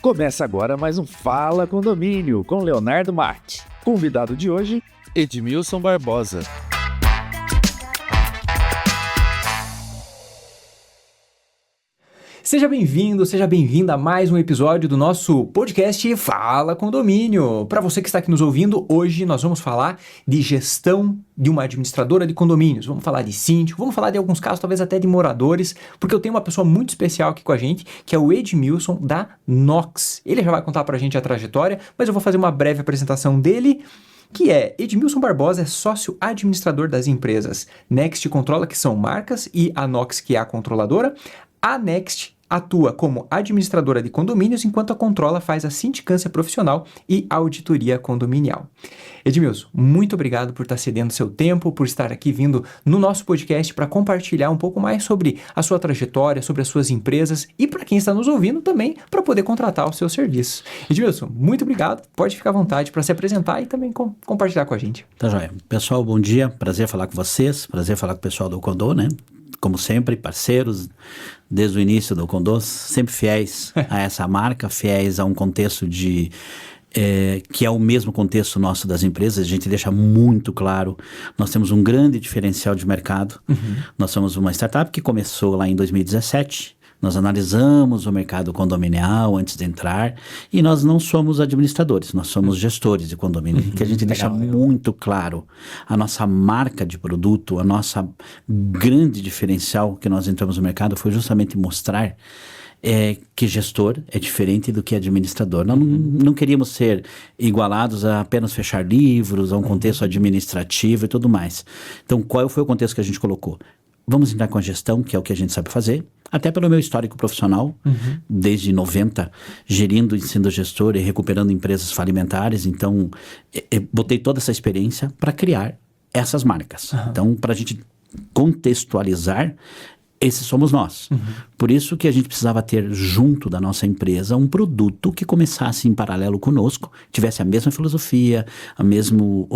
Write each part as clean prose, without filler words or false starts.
Começa agora mais um Fala Condomínio com Leonardo Matti. Convidado de hoje, Edmilson Barbosa. Seja bem-vindo, seja bem-vinda a mais um episódio do nosso podcast Fala Condomínio. Para você que está aqui nos ouvindo, hoje nós vamos falar de gestão de uma administradora de condomínios. Vamos falar de síndico, vamos falar de alguns casos, talvez até de moradores, porque eu tenho uma pessoa muito especial aqui com a gente, que é o Edmilson da Nox. Ele já vai contar para a gente a trajetória, mas eu vou fazer uma breve apresentação dele, que é Edmilson Barbosa, é sócio administrador das empresas Next Controla, que são marcas, e a Nox, que é a controladora. A Next atua como administradora de condomínios, enquanto a Controla faz a sindicância profissional e auditoria condominial. Edmilson, muito obrigado por estar cedendo seu tempo, por estar aqui vindo no nosso podcast para compartilhar um pouco mais sobre a sua trajetória, sobre as suas empresas e para quem está nos ouvindo também, para poder contratar os seus serviços. Edmilson, muito obrigado, pode ficar à vontade para se apresentar e também compartilhar com a gente. Tá joia. Pessoal, bom dia, prazer falar com vocês, prazer falar com o pessoal do Condô, né? Como sempre, parceiros desde o início do Condô, sempre fiéis a essa marca, fiéis a um contexto que é o mesmo contexto nosso das empresas. A gente deixa muito claro, nós temos um grande diferencial de mercado. Nós somos uma startup que começou lá em 2017, nós analisamos o mercado condominial antes de entrar e nós não somos administradores, nós somos gestores de condomínio, que a gente deixa muito claro a nossa marca de produto, a nossa grande diferencial que nós entramos no mercado foi justamente mostrar que gestor é diferente do que administrador. Nós não queríamos ser igualados a apenas fechar livros, a um contexto administrativo e tudo mais. Então, qual foi o contexto que a gente colocou? Vamos entrar com a gestão, que é o que a gente sabe fazer, até pelo meu histórico profissional, desde 90, gerindo e sendo gestor e recuperando empresas falimentares. Então, botei toda essa experiência para criar essas marcas. Então, para a gente contextualizar, esses somos nós. Por isso que a gente precisava ter junto da nossa empresa um produto que começasse em paralelo conosco, tivesse a mesma filosofia, o mesmo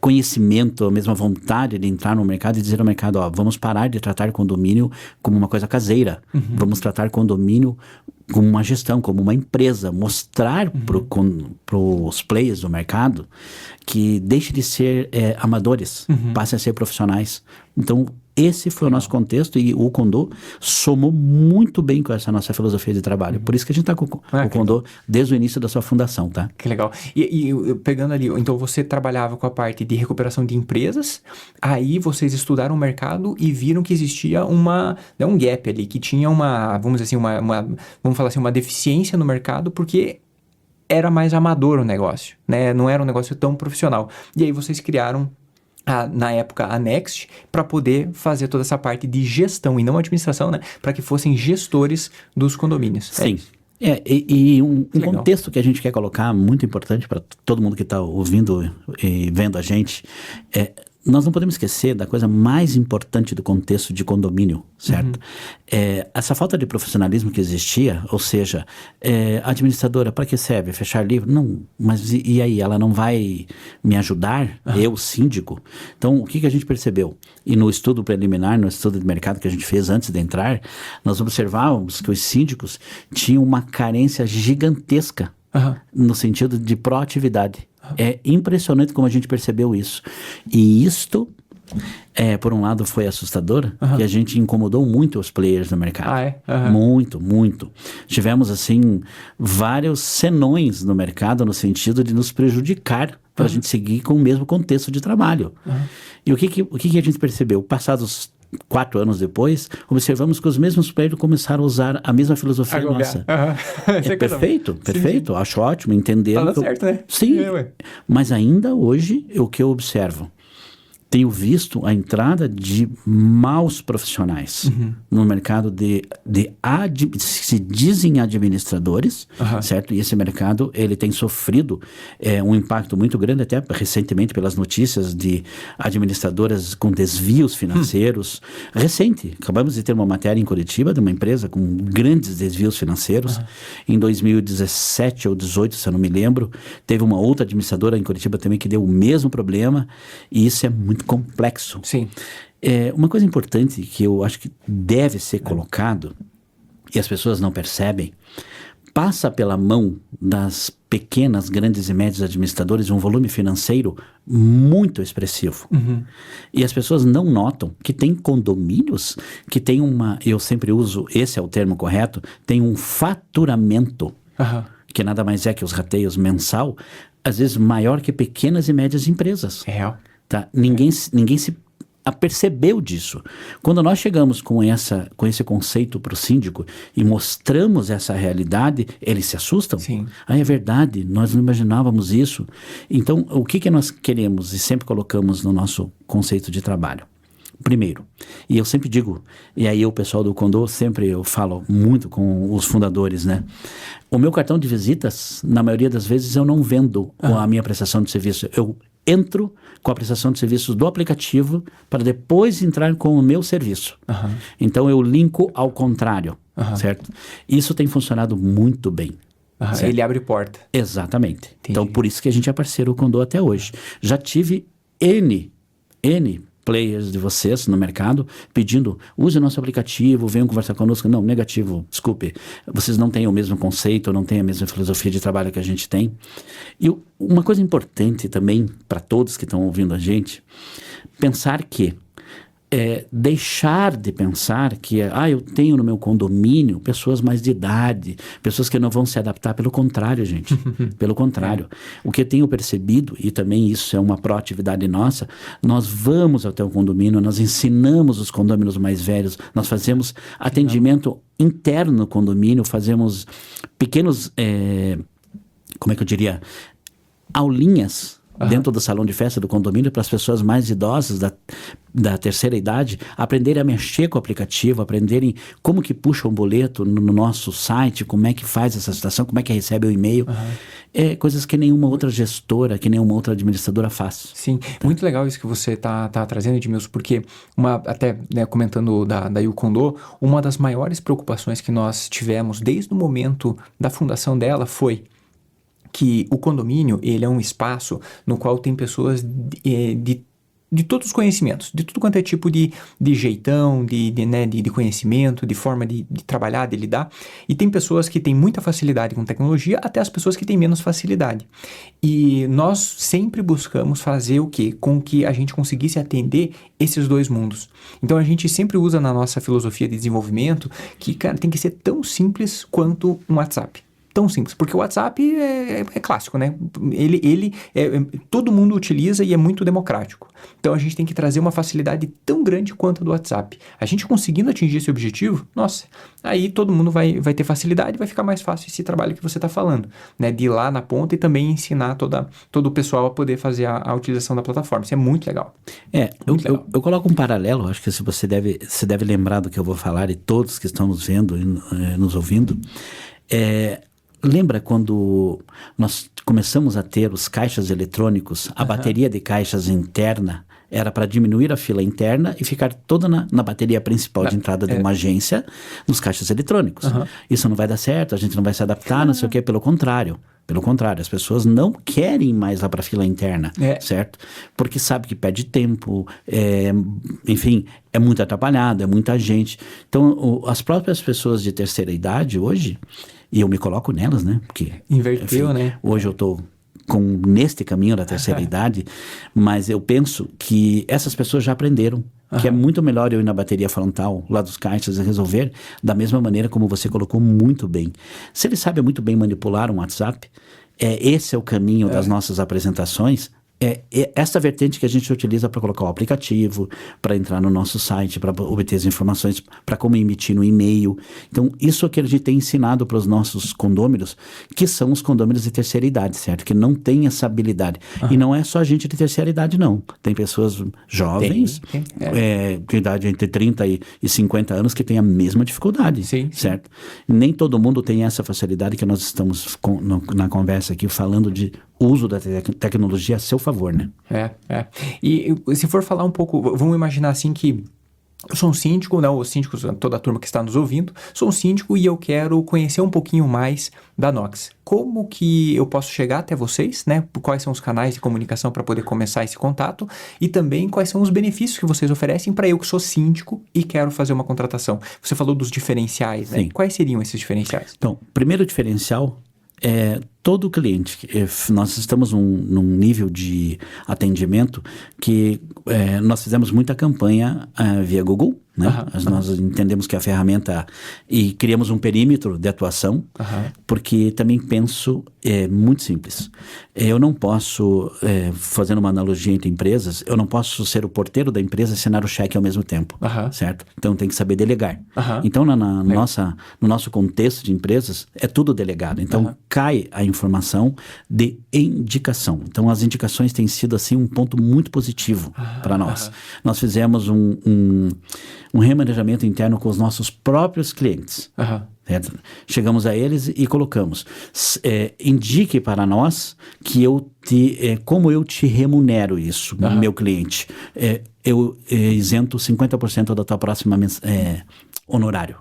conhecimento, a mesma vontade de entrar no mercado e dizer ao mercado, vamos parar de tratar condomínio como uma coisa caseira, vamos tratar condomínio como uma gestão, como uma empresa, mostrar para os players do mercado que deixe de ser amadores, passe a ser profissionais. Então, esse foi o nosso contexto e o Condô somou muito bem com essa nossa filosofia de trabalho. Por isso que a gente está com o Condô desde o início da sua fundação, tá? Que legal. E pegando ali, então você trabalhava com a parte de recuperação de empresas, aí vocês estudaram o mercado e viram que existia um gap ali, que tinha vamos dizer assim, vamos falar assim, uma deficiência no mercado, porque era mais amador o negócio, né? Não era um negócio tão profissional. E aí vocês criaram na época a Next, para poder fazer toda essa parte de gestão e não administração, né? Para que fossem gestores dos condomínios. Sim. Um contexto que a gente quer colocar muito importante para todo mundo que está ouvindo e vendo a gente nós não podemos esquecer da coisa mais importante do contexto de condomínio, certo? Essa falta de profissionalismo que existia, ou seja, a administradora, para que serve? Fechar livro? Não, mas e aí? Ela não vai me ajudar? Eu, síndico? Então, o que a gente percebeu? E no estudo preliminar, no estudo de mercado que a gente fez antes de entrar, nós observávamos que os síndicos tinham uma carência gigantesca no sentido de proatividade. É impressionante como a gente percebeu isso. E isto, por um lado, foi assustador, que a gente incomodou muito os players do mercado. Muito, muito. Tivemos, assim, vários senões no mercado no sentido de nos prejudicar para a gente seguir com o mesmo contexto de trabalho. E o que a gente percebeu? Passados 4 anos depois, observamos que os mesmos players começaram a usar a mesma filosofia nossa. Perfeito, sim. Acho ótimo entender. Tá dando certo, né? Sim, mas ainda hoje, o que eu observo? Tenho visto a entrada de maus profissionais no mercado se dizem administradores, certo? E esse mercado, ele tem sofrido um impacto muito grande, até recentemente pelas notícias de administradoras com desvios financeiros. Recente, acabamos de ter uma matéria em Curitiba de uma empresa com grandes desvios financeiros. Em 2017 ou 2018, se eu não me lembro, teve uma outra administradora em Curitiba também que deu o mesmo problema, e isso é muito complexo. Sim. Uma coisa importante que eu acho que deve ser colocado, e as pessoas não percebem, passa pela mão das pequenas, grandes e médios administradores um volume financeiro muito expressivo. E as pessoas não notam que tem condomínios que tem eu sempre uso, esse é o termo correto, tem um faturamento, que nada mais é que os rateios mensal, às vezes maior que pequenas e médias empresas. É real. Tá? Ninguém se apercebeu disso. Quando nós chegamos com esse conceito para o síndico e mostramos essa realidade, eles se assustam. Sim. É verdade, nós não imaginávamos isso. Então, o que nós queremos e sempre colocamos no nosso conceito de trabalho? Primeiro, e eu sempre digo, e aí o pessoal do Condô, sempre eu falo muito com os fundadores, né? O meu cartão de visitas, na maioria das vezes, eu não vendo a minha prestação de serviço. Eu entro com a prestação de serviços do aplicativo para depois entrar com o meu serviço. Então eu linko ao contrário, certo? Isso tem funcionado muito bem. Ele abre porta. Exatamente. Entendi. Então por isso que a gente é parceiro do Condô até hoje. Já tive N players de vocês no mercado pedindo, use o nosso aplicativo, venham conversar conosco. Não, negativo, desculpe, vocês não têm o mesmo conceito, não têm a mesma filosofia de trabalho que a gente tem. E uma coisa importante também para todos que estão ouvindo a gente, pensar que deixar de pensar que eu tenho no meu condomínio pessoas mais de idade, pessoas que não vão se adaptar. Pelo contrário, gente, pelo contrário. O que eu tenho percebido, e também isso é uma proatividade nossa, nós vamos até o condomínio, nós ensinamos os condôminos mais velhos, nós fazemos atendimento interno no condomínio, fazemos pequenos, como é que eu diria, aulinhas dentro do salão de festa do condomínio para as pessoas mais idosas da terceira idade aprenderem a mexer com o aplicativo, aprenderem como que puxa um boleto no nosso site, como é que faz essa situação, como é que recebe o e-mail. Coisas que nenhuma outra gestora, que nenhuma outra administradora faz. Sim, muito legal isso que você tá trazendo, Edmilson, porque até comentando da Condô, uma das maiores preocupações que nós tivemos desde o momento da fundação dela foi que o condomínio, ele é um espaço no qual tem pessoas de todos os conhecimentos, de tudo quanto é tipo de jeitão, de conhecimento, de forma de trabalhar, de lidar. E tem pessoas que têm muita facilidade com tecnologia, até as pessoas que têm menos facilidade. E nós sempre buscamos fazer o quê? Com que a gente conseguisse atender esses dois mundos. Então a gente sempre usa na nossa filosofia de desenvolvimento que, cara, tem que ser tão simples quanto um WhatsApp. Tão simples, porque o WhatsApp é clássico, né? Ele todo mundo utiliza e é muito democrático. Então a gente tem que trazer uma facilidade tão grande quanto a do WhatsApp. A gente conseguindo atingir esse objetivo, nossa, aí todo mundo vai ter facilidade, vai ficar mais fácil esse trabalho que você está falando, né? De ir lá na ponta e também ensinar todo o pessoal a poder fazer a utilização da plataforma. Isso é muito legal. Eu coloco um paralelo, acho que você deve lembrar do que eu vou falar, e todos que estão nos vendo e nos ouvindo. Lembra quando nós começamos a ter os caixas eletrônicos, a bateria de caixas interna era para diminuir a fila interna e ficar toda na bateria principal de entrada de uma agência, nos caixas eletrônicos. Isso não vai dar certo, a gente não vai se adaptar, não sei o quê, pelo contrário. Pelo contrário, as pessoas não querem mais lá para a fila interna, certo? Porque sabe que perde tempo, enfim, é muito atrapalhado, é muita gente. Então, as próprias pessoas de terceira idade hoje, e eu me coloco nelas, né? Porque, inverteu, enfim, né? Hoje eu estou neste caminho da terceira idade, mas eu penso que essas pessoas já aprenderam que é muito melhor eu ir na bateria frontal, lá dos caixas, e resolver da mesma maneira como você colocou muito bem. Se ele sabe muito bem manipular um WhatsApp, esse é o caminho das nossas apresentações. Essa vertente que a gente utiliza para colocar o aplicativo, para entrar no nosso site, para obter as informações, para como emitir no e-mail. Então, isso é o que a gente tem ensinado para os nossos condôminos, que são os condôminos de terceira idade, certo? Que não tem essa habilidade. E não é só gente de terceira idade, não. Tem pessoas jovens, de idade entre 30 e 50 anos, que têm a mesma dificuldade, certo? Nem todo mundo tem essa facilidade que nós estamos na conversa aqui falando de uso da tecnologia a seu favor, né? E se for falar um pouco, vamos imaginar assim que eu sou um síndico, não, os síndicos, toda a turma que está nos ouvindo, sou um síndico e eu quero conhecer um pouquinho mais da Nox. Como que eu posso chegar até vocês, né? Quais são os canais de comunicação para poder começar esse contato e também quais são os benefícios que vocês oferecem para eu que sou síndico e quero fazer uma contratação. Você falou dos diferenciais, né? Sim. Quais seriam esses diferenciais? Então, primeiro diferencial é todo cliente. Nós estamos num nível de atendimento que nós fizemos muita campanha via Google, né? Nós entendemos que a ferramenta e criamos um perímetro de atuação, porque também penso muito simples. Eu não posso, fazendo uma analogia entre empresas, eu não posso ser o porteiro da empresa e assinar o cheque ao mesmo tempo, certo? Então tem que saber delegar. Então no nosso contexto de empresas é tudo delegado. Então cai a informação de indicação. Então as indicações têm sido assim um ponto muito positivo para nós. Nós fizemos um remanejamento interno com os nossos próprios clientes. Certo? Chegamos a eles e colocamos, indique para nós que como eu te remunero isso, meu cliente. Eu isento 50% da tua próxima honorário.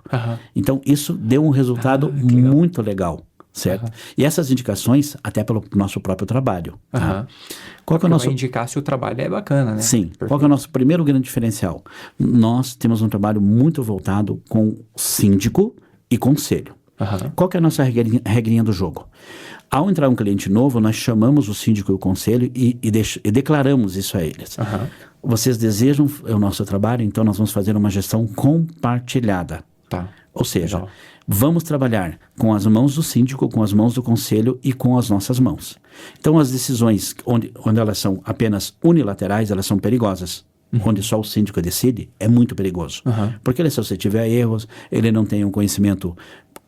Então isso deu um resultado muito legal. Certo? E essas indicações, até pelo nosso próprio trabalho. Qual que é o nosso... indicar se o trabalho é bacana, né? Sim. Perfeito. Qual que é o nosso primeiro grande diferencial? Nós temos um trabalho muito voltado com síndico e conselho. Qual que é a nossa regrinha do jogo? Ao entrar um cliente novo, nós chamamos o síndico e o conselho e declaramos isso a eles. Vocês desejam o nosso trabalho, então nós vamos fazer uma gestão compartilhada. Ou seja, vamos trabalhar com as mãos do síndico, com as mãos do conselho e com as nossas mãos. Então, as decisões onde elas são apenas unilaterais, elas são perigosas. Onde só o síndico decide, é muito perigoso. Porque ele é suscetível a erros, ele não tem um conhecimento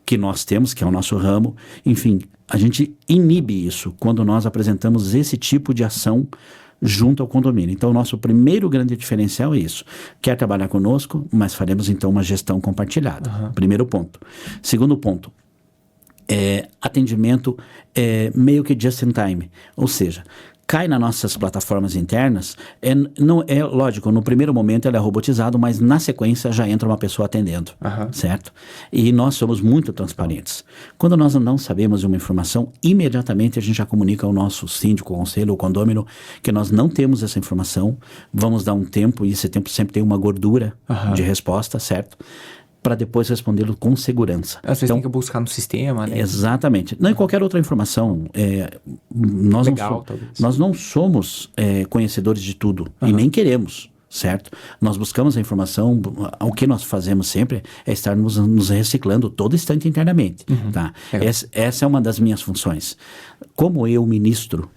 que nós temos, que é o nosso ramo. Enfim, a gente inibe isso quando nós apresentamos esse tipo de ação junto ao condomínio. Então, o nosso primeiro grande diferencial é isso. Quer trabalhar conosco, mas faremos então uma gestão compartilhada. Primeiro ponto. Segundo ponto, atendimento meio que just in time. Ou seja, cai nas nossas plataformas internas, não é lógico, no primeiro momento ele é robotizado, mas na sequência já entra uma pessoa atendendo, certo? E nós somos muito transparentes. Quando nós não sabemos uma informação, imediatamente a gente já comunica ao nosso síndico, conselho ou condômino que nós não temos essa informação, vamos dar um tempo, e esse tempo sempre tem uma gordura de resposta, certo? Para depois respondê-lo com segurança. Às vezes tem que buscar no sistema, né? Exatamente. Não em qualquer outra informação. Nós não somos conhecedores de tudo e nem queremos, certo? Nós buscamos a informação, o que nós fazemos sempre é estar nos reciclando todo instante internamente. Tá? Essa é uma das minhas funções. Como eu ministro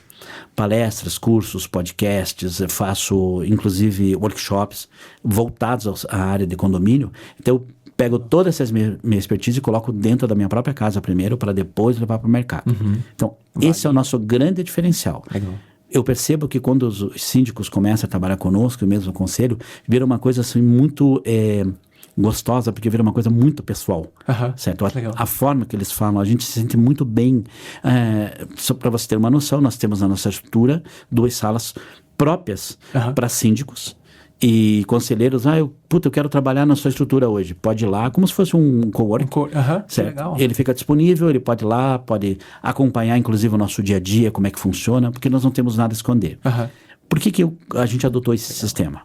palestras, cursos, podcasts, faço inclusive workshops voltados à área de condomínio, então eu pego toda essa minha expertise e coloco dentro da minha própria casa primeiro para depois levar para o mercado. Então, esse é o nosso grande diferencial. Legal. Eu percebo que quando os síndicos começam a trabalhar conosco, e mesmo o conselho, vira uma coisa assim muito gostosa, porque vira uma coisa muito pessoal, certo? A forma que eles falam, a gente se sente muito bem. Só para você ter uma noção, nós temos na nossa estrutura 2 salas próprias para síndicos e conselheiros. Eu quero trabalhar na sua estrutura hoje. Pode ir lá, como se fosse um coworking, certo? Legal. Ele fica disponível, ele pode ir lá, pode acompanhar inclusive o nosso dia a dia, como é que funciona, porque nós não temos nada a esconder. Por que a gente adotou esse sistema?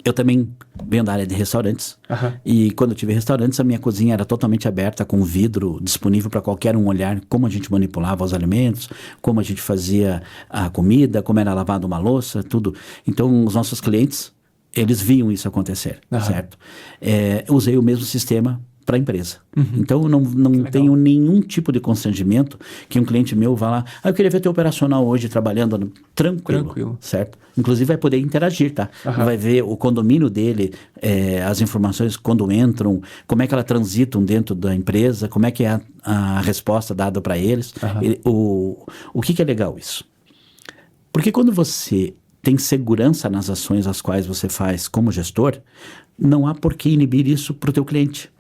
Eu também venho da área de restaurantes e quando eu tive restaurantes, a minha cozinha era totalmente aberta, com vidro, disponível para qualquer um olhar como a gente manipulava os alimentos, como a gente fazia a comida, como era lavada uma louça, tudo. Então, os nossos clientes, eles viam isso acontecer, certo? Eu usei o mesmo sistema para a empresa. Então, eu não tenho nenhum tipo de constrangimento que um cliente meu vá lá, eu queria ver teu operacional hoje trabalhando tranquilo, certo? Inclusive vai poder interagir, tá? Vai ver o condomínio dele, as informações quando entram, como é que elas transitam dentro da empresa, como é que é a resposta dada para eles. O que é legal isso? Porque quando você tem segurança nas ações as quais você faz como gestor, não há por que inibir isso para o teu cliente.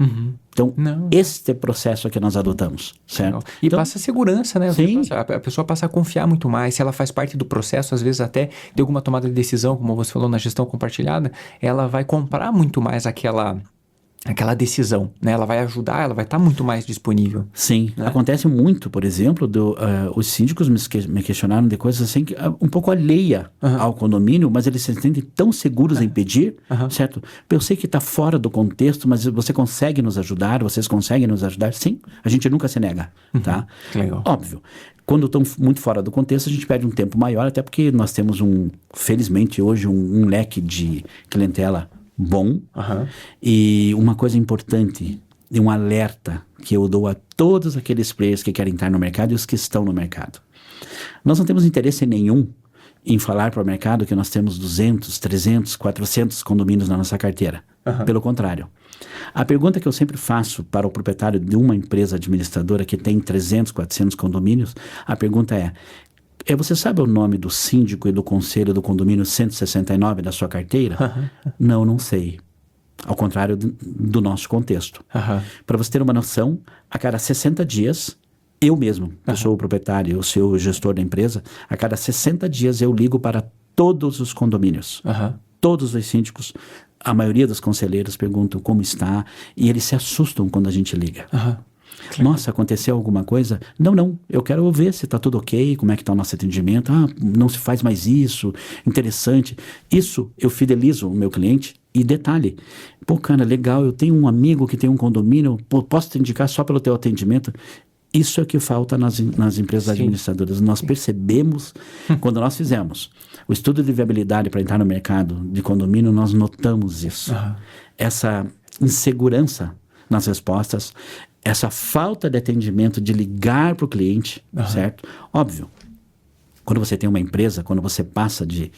Então, Não. este processo que nós adotamos, certo? E Então, passa segurança, né? Sim. A pessoa passa a confiar muito mais. Se ela faz parte do processo, às vezes até de alguma tomada de decisão, como você falou na gestão compartilhada, ela vai comprar muito mais aquela decisão, né? Ela vai ajudar, ela vai estar muito mais disponível. sim, né? acontece muito, por exemplo, os síndicos me questionaram de coisas assim, um pouco alheia ao condomínio, mas eles se sentem tão seguros em pedir, certo? Eu sei que está fora do contexto, mas você consegue nos ajudar, vocês conseguem nos ajudar? Sim, a gente nunca se nega, tá? Que legal. Óbvio. Quando estão muito fora do contexto, a gente pede um tempo maior, até porque nós temos felizmente hoje, um leque de clientela bom. E uma coisa importante, e um alerta que eu dou a todos aqueles players que querem estar no mercado e os que estão no mercado. Nós não temos interesse nenhum em falar para o mercado que nós temos 200, 300, 400 condomínios na nossa carteira. Pelo contrário. A pergunta que eu sempre faço para o proprietário de uma empresa administradora que tem 300, 400 condomínios, a pergunta é: você sabe o nome do síndico e do conselho do condomínio 169 da sua carteira? Não sei. Ao contrário do nosso contexto. Para você ter uma noção, a cada 60 dias, eu mesmo, eu sou o proprietário, eu sou o gestor da empresa, a cada 60 dias eu ligo para todos os condomínios. Todos os síndicos, a maioria dos conselheiros perguntam como está, e eles se assustam quando a gente liga. Nossa, aconteceu alguma coisa? Não, eu quero ver se está tudo ok, como é que está o nosso atendimento. Não se faz mais isso, interessante. Isso, eu fidelizo o meu cliente. E detalhe, cara, legal, eu tenho um amigo que tem um condomínio, posso te indicar só pelo teu atendimento? Isso é o que falta nas empresas administradoras. Nós percebemos, quando nós fizemos o estudo de viabilidade para entrar no mercado de condomínio, nós notamos isso. Essa insegurança nas respostas, essa falta de atendimento, de ligar para o cliente, certo? Óbvio, quando você tem uma empresa, quando você passa de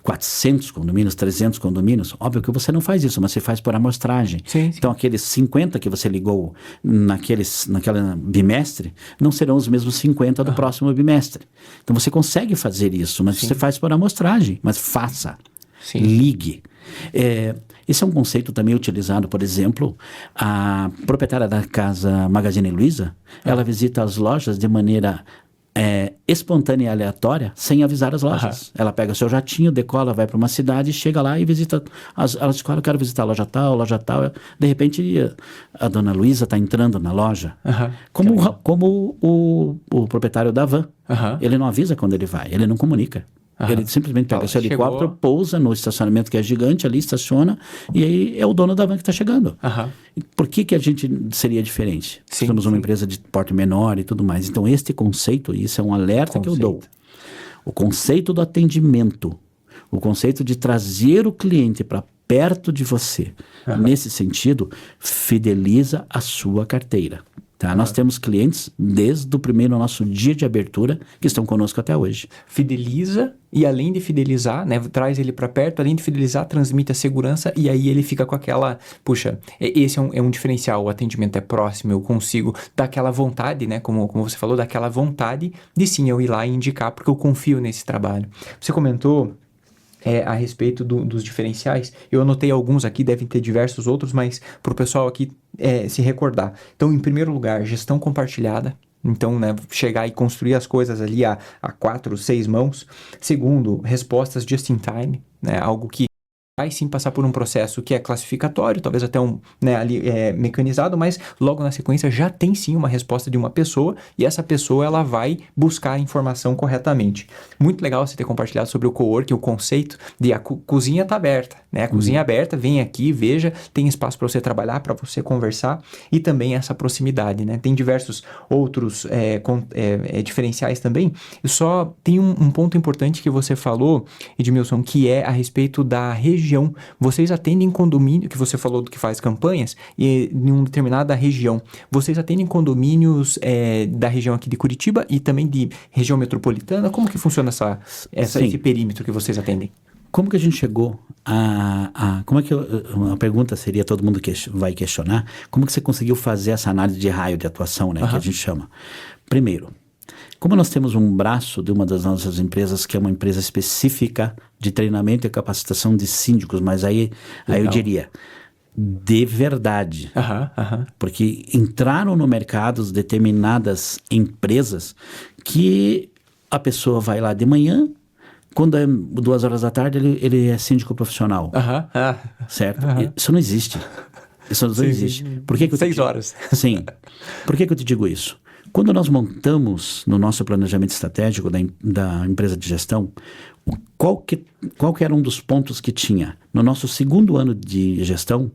400 condomínios, 300 condomínios, óbvio que você não faz isso, mas você faz por amostragem. Então, aqueles 50 que você ligou naquele bimestre, não serão os mesmos 50 do próximo bimestre. Então, você consegue fazer isso, mas você faz por amostragem. Mas faça. Ligue. Esse é um conceito também utilizado, por exemplo, a proprietária da casa Magazine Luiza, ela visita as lojas de maneira espontânea e aleatória, sem avisar as lojas. Ela pega seu jatinho, decola, vai para uma cidade, chega lá e visita. Ela diz: eu quero visitar a loja tal. De repente, a dona Luiza está entrando na loja. Como o proprietário da van. Ele não avisa quando ele vai, ele não comunica. Ele simplesmente pega seu helicóptero, pousa no estacionamento que é gigante, ali estaciona, e aí é o dono da van que está chegando. Por que a gente seria diferente? Somos uma empresa de porte menor e tudo mais. Então, este conceito, isso é um alerta que eu dou. O conceito do atendimento, o conceito de trazer o cliente para perto de você, nesse sentido, fideliza a sua carteira. Tá? Nós temos clientes desde o primeiro nosso dia de abertura que estão conosco até hoje. Fideliza e, além de fidelizar, né, traz ele para perto, além de fidelizar, transmite a segurança, e aí ele fica com aquela, puxa, esse é um diferencial, o atendimento é próximo, eu consigo dar aquela vontade, né, como você falou, daquela vontade de sim eu ir lá e indicar, porque eu confio nesse trabalho. Você comentou a respeito dos diferenciais. Eu anotei alguns aqui, devem ter diversos outros, mas para o pessoal aqui se recordar. Então, em primeiro lugar, gestão compartilhada. Então, né, chegar e construir as coisas ali a 4, 6 mãos. Segundo, respostas just in time, né, algo que vai sim passar por um processo que é classificatório, talvez até ali mecanizado, mas logo na sequência já tem sim uma resposta de uma pessoa, e essa pessoa ela vai buscar a informação corretamente. Muito legal você ter compartilhado sobre o coworking, o conceito de a cozinha está aberta, né? A cozinha aberta, vem aqui, veja, tem espaço para você trabalhar, para você conversar, e também essa proximidade, né? Tem diversos outros diferenciais também. Só tem um ponto importante que você falou, Edmilson, que é a respeito da região. Vocês atendem condomínio, que você falou do que faz campanhas, e em uma determinada região. Vocês atendem condomínios da região aqui de Curitiba e também de região metropolitana? Como que funciona esse perímetro que vocês atendem? Como que a gente chegou como é que uma pergunta seria, todo mundo vai questionar, como que você conseguiu fazer essa análise de raio de atuação, né, que a gente chama? Primeiro, como nós temos um braço de uma das nossas empresas, que é uma empresa específica de treinamento e capacitação de síndicos, mas aí eu diria, de verdade. Aham. Porque entraram no mercado determinadas empresas que a pessoa vai lá de manhã, quando é 2 horas da tarde, ele é síndico profissional. Certo? Isso não existe. Isso não existe. Por que que eu te 6 digo? horas. Sim. Por que que eu te digo isso? Quando nós montamos no nosso planejamento estratégico da empresa de gestão, qual que era um dos pontos que tinha? No nosso segundo ano de gestão,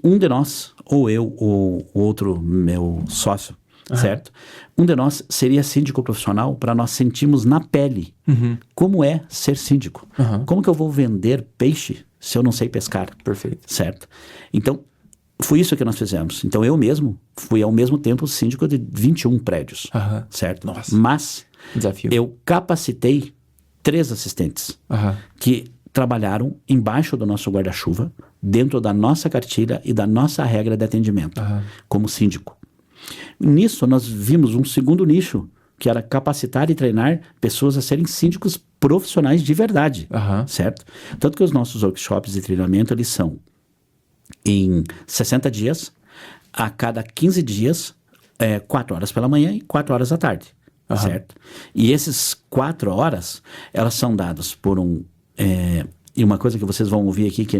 um de nós, ou eu, ou outro meu sócio, certo? Um de nós seria síndico profissional para nós sentirmos na pele como é ser síndico. Como que eu vou vender peixe se eu não sei pescar? Perfeito. Certo? Então, foi isso que nós fizemos. Então, eu mesmo fui ao mesmo tempo síndico de 21 prédios, certo? Nossa. Mas Desafio. eu capacitei 3 assistentes que trabalharam embaixo do nosso guarda-chuva, dentro da nossa cartilha e da nossa regra de atendimento, como síndico. Nisso, nós vimos um segundo nicho, que era capacitar e treinar pessoas a serem síndicos profissionais de verdade, certo? Tanto que os nossos workshops de treinamento, eles são em 60 dias, a cada 15 dias, 4 horas pela manhã e 4 horas à tarde, certo? E esses 4 horas, elas são dadas por e uma coisa que vocês vão ouvir aqui, que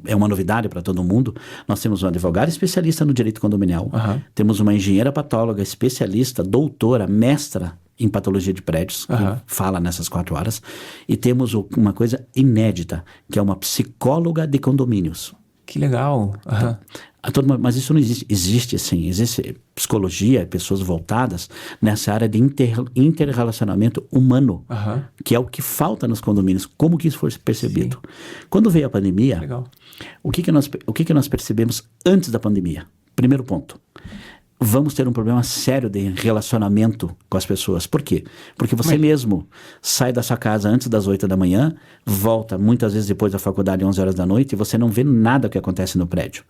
é uma novidade para todo mundo, nós temos um advogado especialista no direito condominial, temos uma engenheira patóloga especialista, doutora, mestra em patologia de prédios, que fala nessas 4 horas, e temos uma coisa inédita, que é uma psicóloga de condomínios. Que legal. Mas isso não existe. Existe, sim. Existe psicologia, pessoas voltadas nessa área de interrelacionamento humano, que é o que falta nos condomínios. Como que isso foi percebido? Sim. Quando veio a pandemia, o que que nós percebemos antes da pandemia? Primeiro ponto. Vamos ter um problema sério de relacionamento com as pessoas. Por quê? Porque você mesmo sai da sua casa antes das 8 da manhã, volta muitas vezes depois da faculdade 11 horas da noite e você não vê nada que acontece no prédio.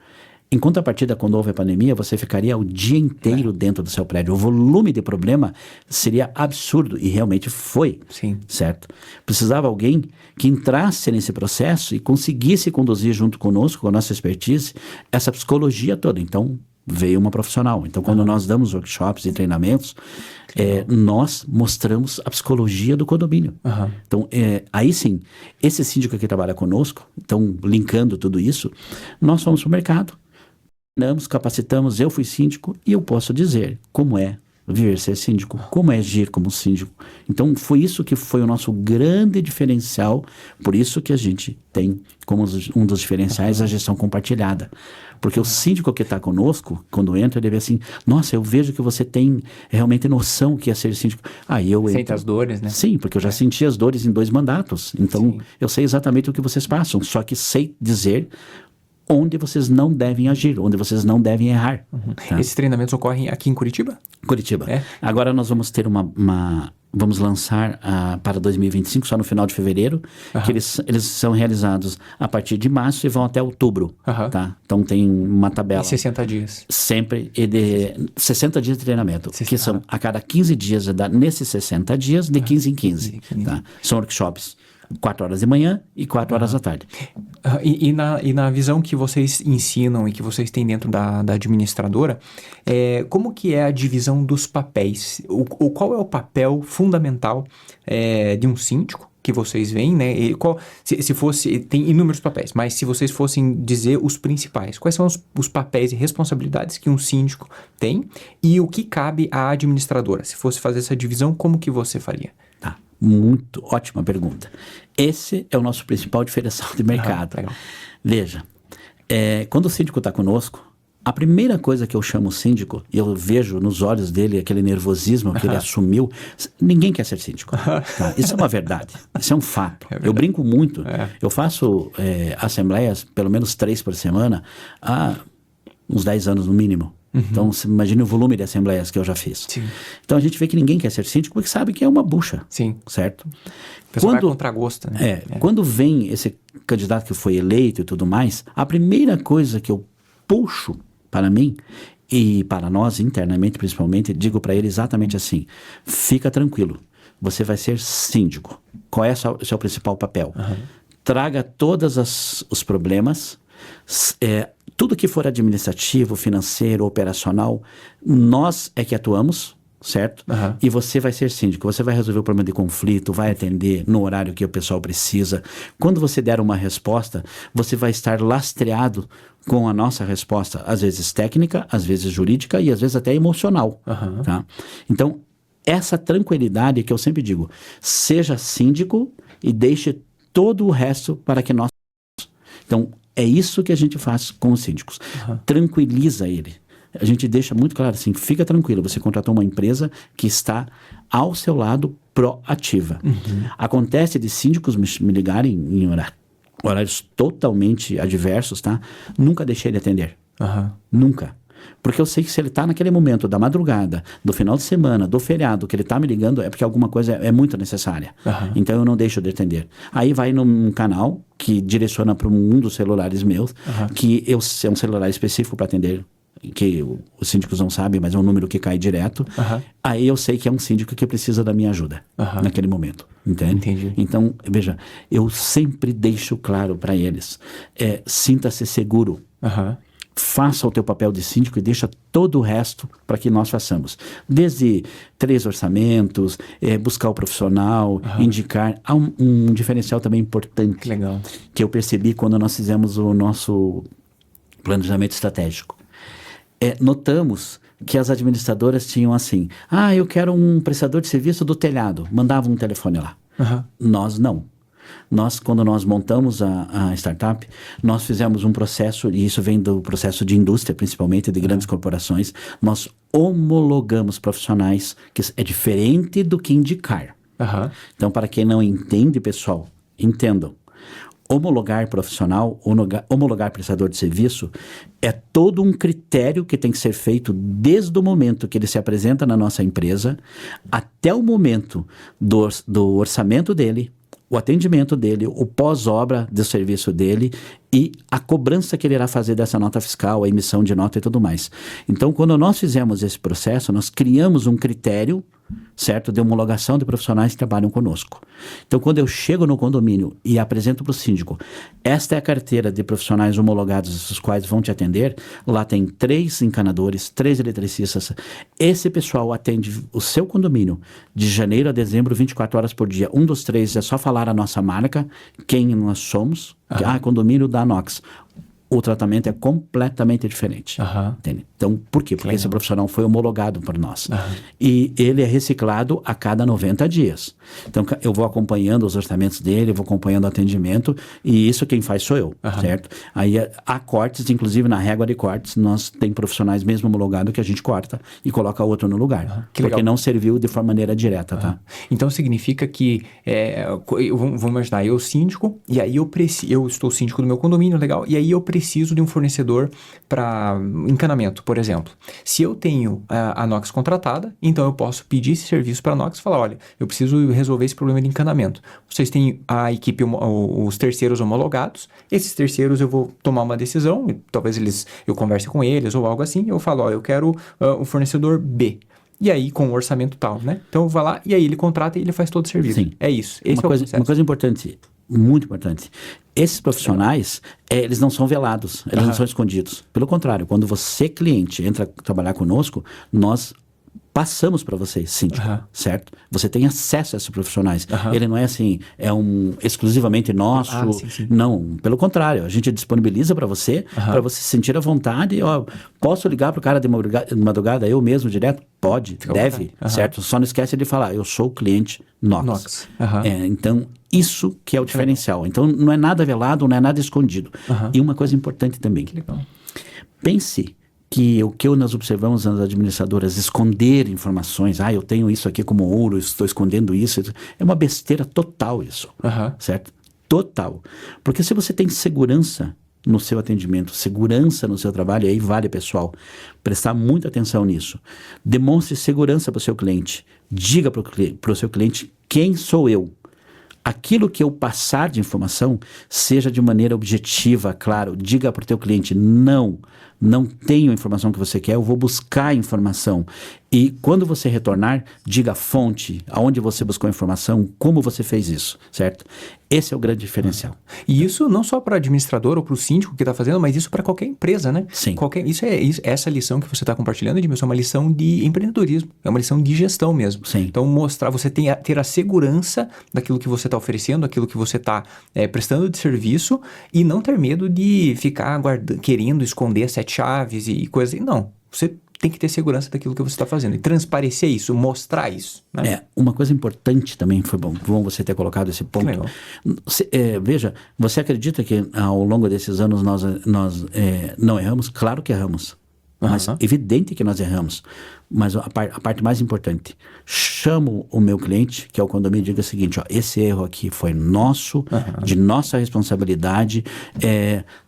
Em contrapartida, quando houve a pandemia, você ficaria o dia inteiro dentro do seu prédio. O volume de problema seria absurdo, e realmente foi, certo? Precisava alguém que entrasse nesse processo e conseguisse conduzir junto conosco, com a nossa expertise, essa psicologia toda. Então, veio uma profissional. Então, quando nós damos workshops e treinamentos, nós mostramos a psicologia do condomínio. Então, aí sim, esse síndico que trabalha conosco, então, linkando tudo isso, nós fomos para o mercado, treinamos, capacitamos, eu fui síndico e eu posso dizer como é viver ser síndico, como é agir como síndico. Então, foi isso que foi o nosso grande diferencial, por isso que a gente tem como um dos diferenciais a gestão compartilhada. Porque o síndico que está conosco, quando entra, ele vê assim, nossa, eu vejo que você tem realmente noção que é ser síndico. Aí eu Sente as dores, né? Sim, porque eu já senti as dores em 2 mandatos. Então, eu sei exatamente o que vocês passam, só que sei dizer onde vocês não devem agir, onde vocês não devem errar. Tá? Esses treinamentos ocorrem aqui em Curitiba? Curitiba. Agora nós vamos ter vamos lançar para 2025, só no final de fevereiro, que eles são realizados a partir de março e vão até outubro. Tá? Então tem uma tabela. Em 60 dias. Sempre, e de 60 dias de treinamento, que são a cada 15 dias, nesses 60 dias, de 15 em 15. Tá? São workshops. 4 horas de manhã e 4 horas da tarde. E na visão que vocês ensinam e que vocês têm dentro da administradora, como que é a divisão dos papéis? Qual é o papel fundamental de um síndico que vocês veem, né? E se fosse, tem inúmeros papéis, mas se vocês fossem dizer os principais, quais são os papéis e responsabilidades que um síndico tem e o que cabe à administradora? Se fosse fazer essa divisão, como que você faria? Tá. Muito ótima pergunta. Esse é o nosso principal diferencial de mercado. Veja, quando o síndico está conosco, a primeira coisa que eu chamo o síndico, e eu vejo nos olhos dele aquele nervosismo que ele assumiu, ninguém quer ser síndico. Tá? Isso é uma verdade, isso é um fato. Eu brinco muito, eu faço assembleias pelo menos 3 por semana há uns 10 anos no mínimo. Então, você imagina o volume de assembleias que eu já fiz. Então, a gente vê que ninguém quer ser síndico porque sabe que é uma bucha. Certo? O pessoal vai contra gosto, né? Quando vem esse candidato que foi eleito e tudo mais, a primeira coisa que eu puxo para mim e para nós internamente, principalmente, digo para ele exatamente assim, fica tranquilo, você vai ser síndico. Qual é o seu principal papel? Traga todos os problemas Tudo que for administrativo, financeiro, operacional, nós é que atuamos, certo? E você vai ser síndico, você vai resolver o problema de conflito, vai atender no horário que o pessoal precisa. Quando você der uma resposta, você vai estar lastreado com a nossa resposta, às vezes técnica, às vezes jurídica e às vezes até emocional. Tá? Então, essa tranquilidade que eu sempre digo, seja síndico e deixe todo o resto para que nós... Então, é isso que a gente faz com os síndicos. Tranquiliza ele. A gente deixa muito claro assim, fica tranquilo, você contratou uma empresa que está ao seu lado proativa. Acontece de síndicos me ligarem em horários totalmente adversos, tá? Nunca deixei ele atender. Nunca. Porque eu sei que se ele está naquele momento da madrugada, do final de semana, do feriado, que ele está me ligando, é porque alguma coisa é muito necessária. Então eu não deixo de atender. Aí vai num canal que direciona para um dos celulares meus, que é um celular específico para atender, que os síndicos não sabem, mas é um número que cai direto. Aí eu sei que é um síndico que precisa da minha ajuda naquele momento. Entende? Entendi. Então, veja, eu sempre deixo claro para eles, sinta-se seguro. Faça o teu papel de síndico e deixa todo o resto para que nós façamos. Desde 3 orçamentos, buscar o profissional, indicar. Há um diferencial também importante que eu percebi quando nós fizemos o nosso planejamento estratégico. Notamos que as administradoras tinham assim, eu quero um prestador de serviço do telhado, mandavam um telefone lá. Nós não. Quando nós montamos a startup, nós fizemos um processo, e isso vem do processo de indústria, principalmente de grandes corporações, nós homologamos profissionais, que é diferente do que indicar. Então, para quem não entende, pessoal, entendam. Homologar profissional, homologar prestador de serviço, é todo um critério que tem que ser feito desde o momento que ele se apresenta na nossa empresa, até o momento do orçamento dele, o atendimento dele, o pós-obra do serviço dele e a cobrança que ele irá fazer dessa nota fiscal, a emissão de nota e tudo mais. Então, quando nós fizemos esse processo, nós criamos um critério, certo, de homologação de profissionais que trabalham conosco. Então, quando eu chego no condomínio e apresento para o síndico, esta é a carteira de profissionais homologados, os quais vão te atender, lá tem 3 encanadores, 3 eletricistas. Esse pessoal atende o seu condomínio de janeiro a dezembro, 24 horas por dia. Um dos 3 é só falar a nossa marca, quem nós somos, condomínio da Nox. O tratamento é completamente diferente. Entende? Então, por quê? Porque esse profissional foi homologado por nós. E ele é reciclado a cada 90 dias. Então, eu vou acompanhando os orçamentos dele, vou acompanhando o atendimento, e isso quem faz sou eu, certo? Aí há cortes, inclusive na régua de cortes, nós tem profissionais mesmo homologados que a gente corta e coloca outro no lugar. Porque não serviu de maneira direta, tá? Então, significa que, vamos imaginar, eu síndico, e aí eu estou síndico do meu condomínio, legal, e aí eu preciso de um fornecedor para encanamento, por exemplo. Se eu tenho a Nox contratada, então eu posso pedir esse serviço para a Nox e falar, olha, eu preciso resolver esse problema de encanamento. Vocês têm a equipe, os terceiros homologados, esses terceiros eu vou tomar uma decisão, talvez eu converse com eles ou algo assim, eu falo, eu quero o fornecedor B. E aí, com o orçamento tal, né? Então, eu vou lá e aí ele contrata e ele faz todo o serviço. Sim. É isso. Uma coisa importante, muito importante. Esses profissionais, eles não são velados, eles não são escondidos. Pelo contrário, quando você, cliente, entra trabalhar conosco, nós passamos para você, síndico, certo? Você tem acesso a esses profissionais. Ele não é assim, exclusivamente nosso. Não, pelo contrário, a gente disponibiliza para você se sentir à vontade. Posso ligar para o cara de madrugada, eu mesmo, direto? Pode, deve, certo? Só não esquece de falar, eu sou o cliente Nox. Então, isso que é o diferencial. Então, não é nada velado, não é nada escondido. E uma coisa importante também. Que legal. Pense que o que nós observamos nas administradoras, esconder informações, eu tenho isso aqui como ouro, estou escondendo isso, é uma besteira total isso, certo? Total. Porque se você tem segurança no seu atendimento, segurança no seu trabalho, aí vale, pessoal, prestar muita atenção nisso. Demonstre segurança para o seu cliente. Diga para o seu cliente quem sou eu. Aquilo que eu passar de informação seja de maneira objetiva, claro. Diga para o teu cliente, não não tenho a informação que você quer, eu vou buscar a informação. E quando você retornar, diga a fonte, aonde você buscou a informação, como você fez isso, certo? Esse é o grande diferencial. E isso não só para o administrador ou para o síndico que está fazendo, mas isso para qualquer empresa, né? Sim. Essa lição que você está compartilhando, Edmilson, é uma lição de empreendedorismo, é uma lição de gestão mesmo. Sim. Então, mostrar, você ter a segurança daquilo que você está oferecendo, daquilo que você está prestando de serviço e não ter medo de ficar querendo esconder as 7 chaves e coisas. Não, você tem que ter segurança daquilo que você está fazendo e transparecer isso, mostrar isso. Né? Uma coisa importante também, foi bom você ter colocado esse ponto. Legal. Veja, você acredita que ao longo desses anos nós não erramos? Claro que erramos. Mas evidente que nós erramos. Mas a parte mais importante, chamo o meu cliente, que é o condomínio, e diga o seguinte, ó, esse erro aqui foi nosso, de nossa responsabilidade,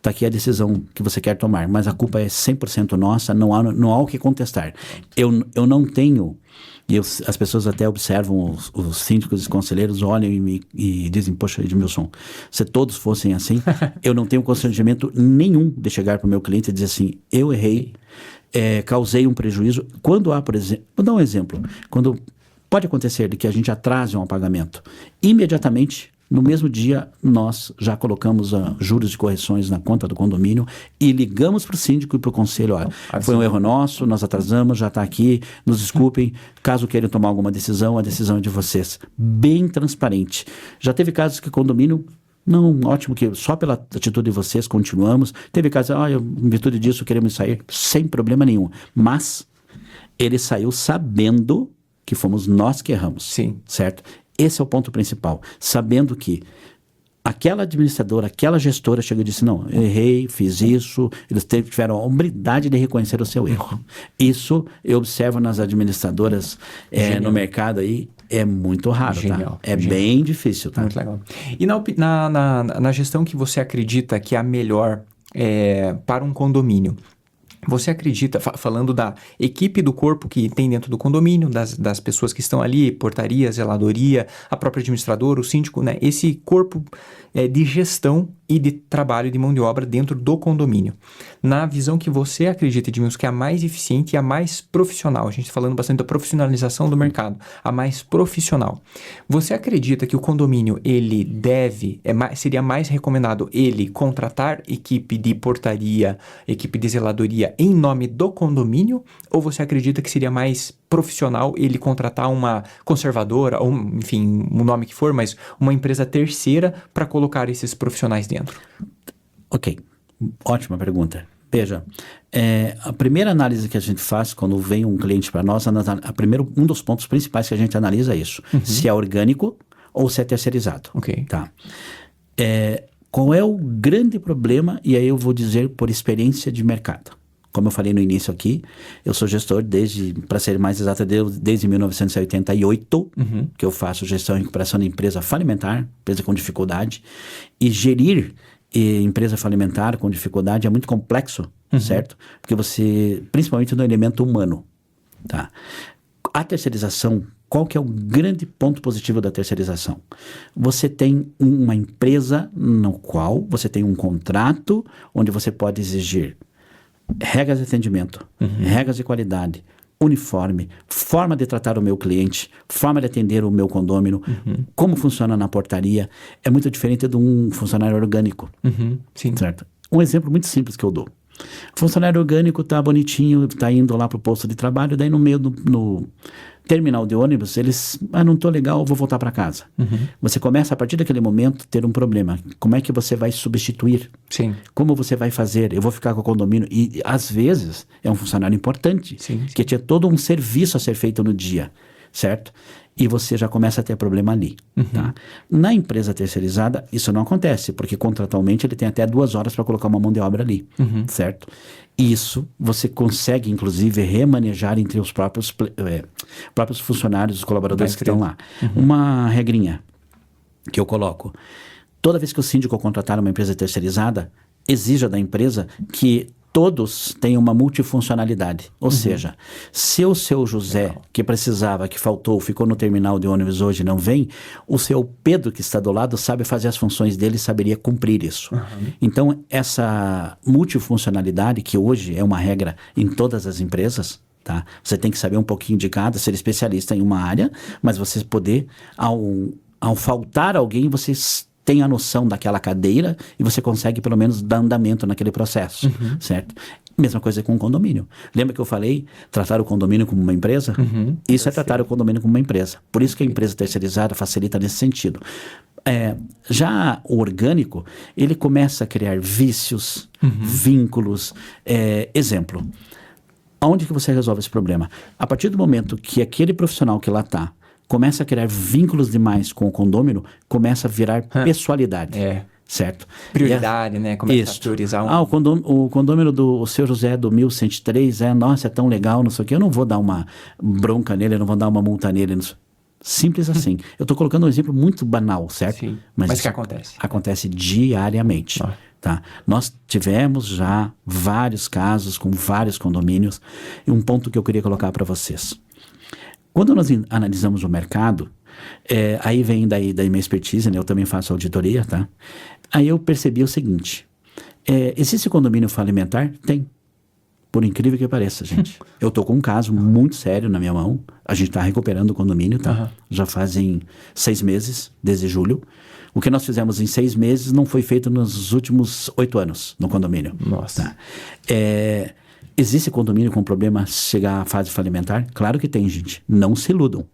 tá aqui a decisão que você quer tomar, mas a culpa é 100% nossa, não há o que contestar. Eu não tenho, as pessoas até observam, os síndicos e conselheiros olham e dizem, poxa, Edmilson, se todos fossem assim, eu não tenho constrangimento nenhum de chegar para o meu cliente e dizer assim, eu errei, causei um prejuízo. Quando há, por exemplo, vou dar um exemplo, quando pode acontecer de que a gente atrase um pagamento, imediatamente, no mesmo dia, nós já colocamos juros de correções na conta do condomínio e ligamos para o síndico e para o conselho, olha, foi um erro nosso, nós atrasamos, já está aqui, nos desculpem, caso queiram tomar alguma decisão, a decisão é de vocês. Bem transparente. Já teve casos que o condomínio, não, ótimo, que só pela atitude de vocês continuamos. Teve casos, em virtude disso queremos sair, sem problema nenhum. Mas ele saiu sabendo que fomos nós que erramos. Sim. Certo? Esse é o ponto principal. Sabendo que aquela administradora, aquela gestora chega e disse, não, errei, fiz isso, eles tiveram a humildade de reconhecer o seu erro. Isso eu observo nas administradoras no mercado aí, é muito raro, Genial. tá? Bem difícil, tá? Muito legal. E na gestão que você acredita que é a melhor para um condomínio, você acredita, falando da equipe do corpo que tem dentro do condomínio, das pessoas que estão ali, portaria, zeladoria, a própria administradora, o síndico, né? Esse corpo de gestão e de trabalho de mão de obra dentro do condomínio. Na visão que você acredita, Edmilson, que é a mais eficiente e a mais profissional, a gente está falando bastante da profissionalização do mercado, a mais profissional. Você acredita que o condomínio, ele seria mais recomendado ele contratar equipe de portaria, equipe de zeladoria em nome do condomínio? Ou você acredita que seria mais profissional ele contratar uma conservadora, ou enfim, o nome que for, mas uma empresa terceira para colocar esses profissionais dentro? Ok, ótima pergunta. Veja, a primeira análise que a gente faz quando vem um cliente para nós, um dos pontos principais que a gente analisa é isso, se é orgânico ou se é terceirizado. Ok. Tá. Qual é o grande problema? E aí eu vou dizer por experiência de mercado. Como eu falei no início aqui, eu sou gestor para ser mais exato, desde 1988, que eu faço gestão e recuperação de empresa falimentar, empresa com dificuldade. E gerir empresa falimentar com dificuldade é muito complexo, certo? Porque principalmente no elemento humano, tá? A terceirização, qual que é o grande ponto positivo da terceirização? Você tem uma empresa no qual você tem um contrato onde você pode exigir regras de atendimento, regras de qualidade, uniforme, forma de tratar o meu cliente, forma de atender o meu condômino, como funciona na portaria, é muito diferente de um funcionário orgânico. Sim. Certo? Um exemplo muito simples que eu dou. O funcionário orgânico tá bonitinho, tá indo lá pro posto de trabalho, daí no meio no terminal de ônibus, eles, não tô legal, vou voltar para casa. Você começa a partir daquele momento ter um problema. Como é que você vai substituir? Sim. Como você vai fazer? Eu vou ficar com o condomínio? E às vezes é um funcionário importante, que tinha todo um serviço a ser feito no dia, certo? E você já começa a ter problema ali. Tá? Na empresa terceirizada, isso não acontece, porque contratualmente ele tem até 2 horas para colocar uma mão de obra ali, certo? Isso você consegue, inclusive, remanejar entre os próprios funcionários, os colaboradores que estão lá. Uma regrinha que eu coloco: toda vez que o síndico contratar uma empresa terceirizada, exija da empresa que todos têm uma multifuncionalidade. Ou seja, se o seu José, que precisava, que faltou, ficou no terminal de ônibus hoje e não vem, o seu Pedro, que está do lado, sabe fazer as funções dele e saberia cumprir isso. Então, essa multifuncionalidade, que hoje é uma regra em todas as empresas, tá? Você tem que saber um pouquinho de cada, ser especialista em uma área, mas você poder, ao faltar alguém, você tem a noção daquela cadeira e você consegue pelo menos dar andamento naquele processo, certo? Mesma coisa com o condomínio. Lembra que eu falei tratar o condomínio como uma empresa? Isso é tratar o condomínio como uma empresa. Por isso que a empresa terceirizada facilita nesse sentido. Já o orgânico, ele começa a criar vícios, vínculos. Exemplo, onde que você resolve esse problema? A partir do momento que aquele profissional que lá está começa a criar vínculos demais com o condômino, começa a virar pessoalidade. Certo? Prioridade, né? Começa a priorizar. O condômino do seu José do 1103, nossa, é tão legal, não sei o quê. Eu não vou dar uma bronca nele, eu não vou dar uma multa nele. Simples assim. Eu estou colocando um exemplo muito banal, certo? Sim. Mas que acontece? Acontece diariamente. Tá? Nós tivemos já vários casos com vários condomínios. E um ponto que eu queria colocar para vocês. Quando nós analisamos o mercado, aí vem daí da minha expertise, né? Eu também faço auditoria, tá? Aí eu percebi o seguinte, existe condomínio falimentar? Tem. Por incrível que pareça, gente. Eu tô com um caso muito sério na minha mão, a gente tá recuperando o condomínio, tá? Já fazem 6 meses, desde julho. O que nós fizemos em 6 meses não foi feito nos últimos 8 anos no condomínio. Nossa. Tá? Existe condomínio com problema chegar à fase falimentar? Claro que tem, gente. Não se iludam.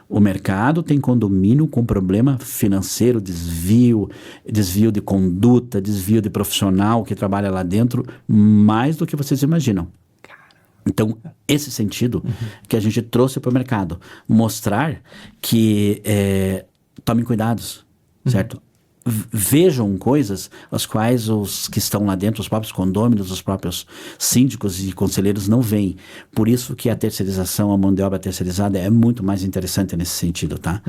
O mercado tem condomínio com problema financeiro, desvio de conduta, desvio de profissional que trabalha lá dentro, mais do que vocês imaginam. Então, esse sentido que a gente trouxe para o mercado, mostrar que tomem cuidados, certo? Vejam coisas as quais os que estão lá dentro, os próprios condôminos, os próprios síndicos e conselheiros não veem. Por isso que a terceirização, a mão de obra terceirizada é muito mais interessante nesse sentido, tá?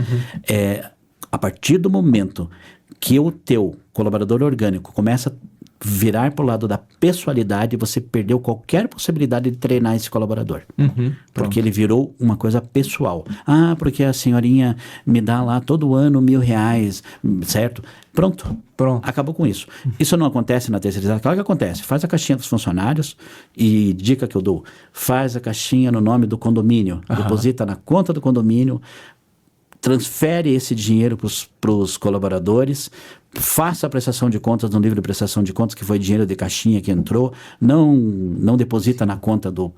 A partir do momento que o teu colaborador orgânico começa a virar para o lado da pessoalidade, você perdeu qualquer possibilidade de treinar esse colaborador. Porque ele virou uma coisa pessoal. Porque a senhorinha me dá lá todo ano R$1.000, certo? Pronto. Acabou com isso. Isso não acontece na terceirização. Claro que acontece. Faz a caixinha dos funcionários e dica que eu dou, faz a caixinha no nome do condomínio, deposita na conta do condomínio, transfere esse dinheiro para os colaboradores, faça a prestação de contas no livro de prestação de contas, que foi dinheiro de caixinha que entrou, não deposita na conta do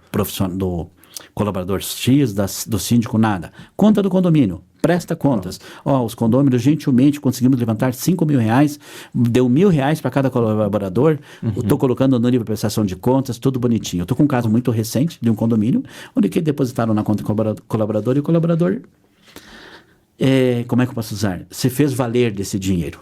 colaborador X, do síndico, nada. Conta do condomínio, presta contas. Os condôminos gentilmente conseguimos levantar R$5.000, deu R$1.000 para cada colaborador, estou colocando no livro de prestação de contas, tudo bonitinho. Estou com um caso muito recente de um condomínio, onde que depositaram na conta do colaborador e o colaborador... como é que eu posso usar? Você fez valer desse dinheiro.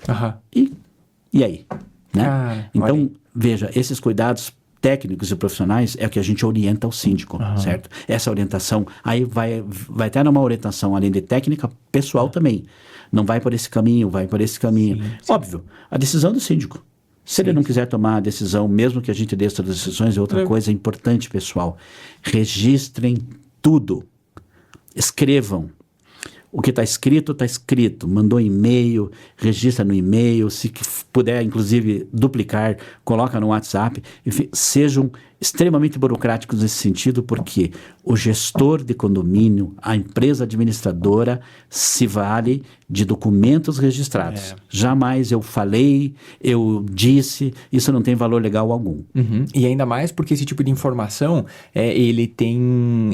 E aí? Né? Então, veja, esses cuidados técnicos e profissionais é o que a gente orienta ao síndico, certo? Essa orientação, aí vai ter uma orientação além de técnica, pessoal também. Não vai por esse caminho, vai por esse caminho. Sim. Óbvio, a decisão do síndico. Se ele não quiser tomar a decisão, mesmo que a gente dê outras decisões, é outra coisa importante, pessoal. Registrem tudo. Escrevam. O que está escrito, mandou e-mail, registra no e-mail, se puder, inclusive, duplicar, coloca no WhatsApp. Enfim, sejam extremamente burocráticos nesse sentido, porque o gestor de condomínio, a empresa administradora, se vale de documentos registrados. Jamais eu falei, eu disse, isso não tem valor legal algum. E ainda mais porque esse tipo de informação, ele tem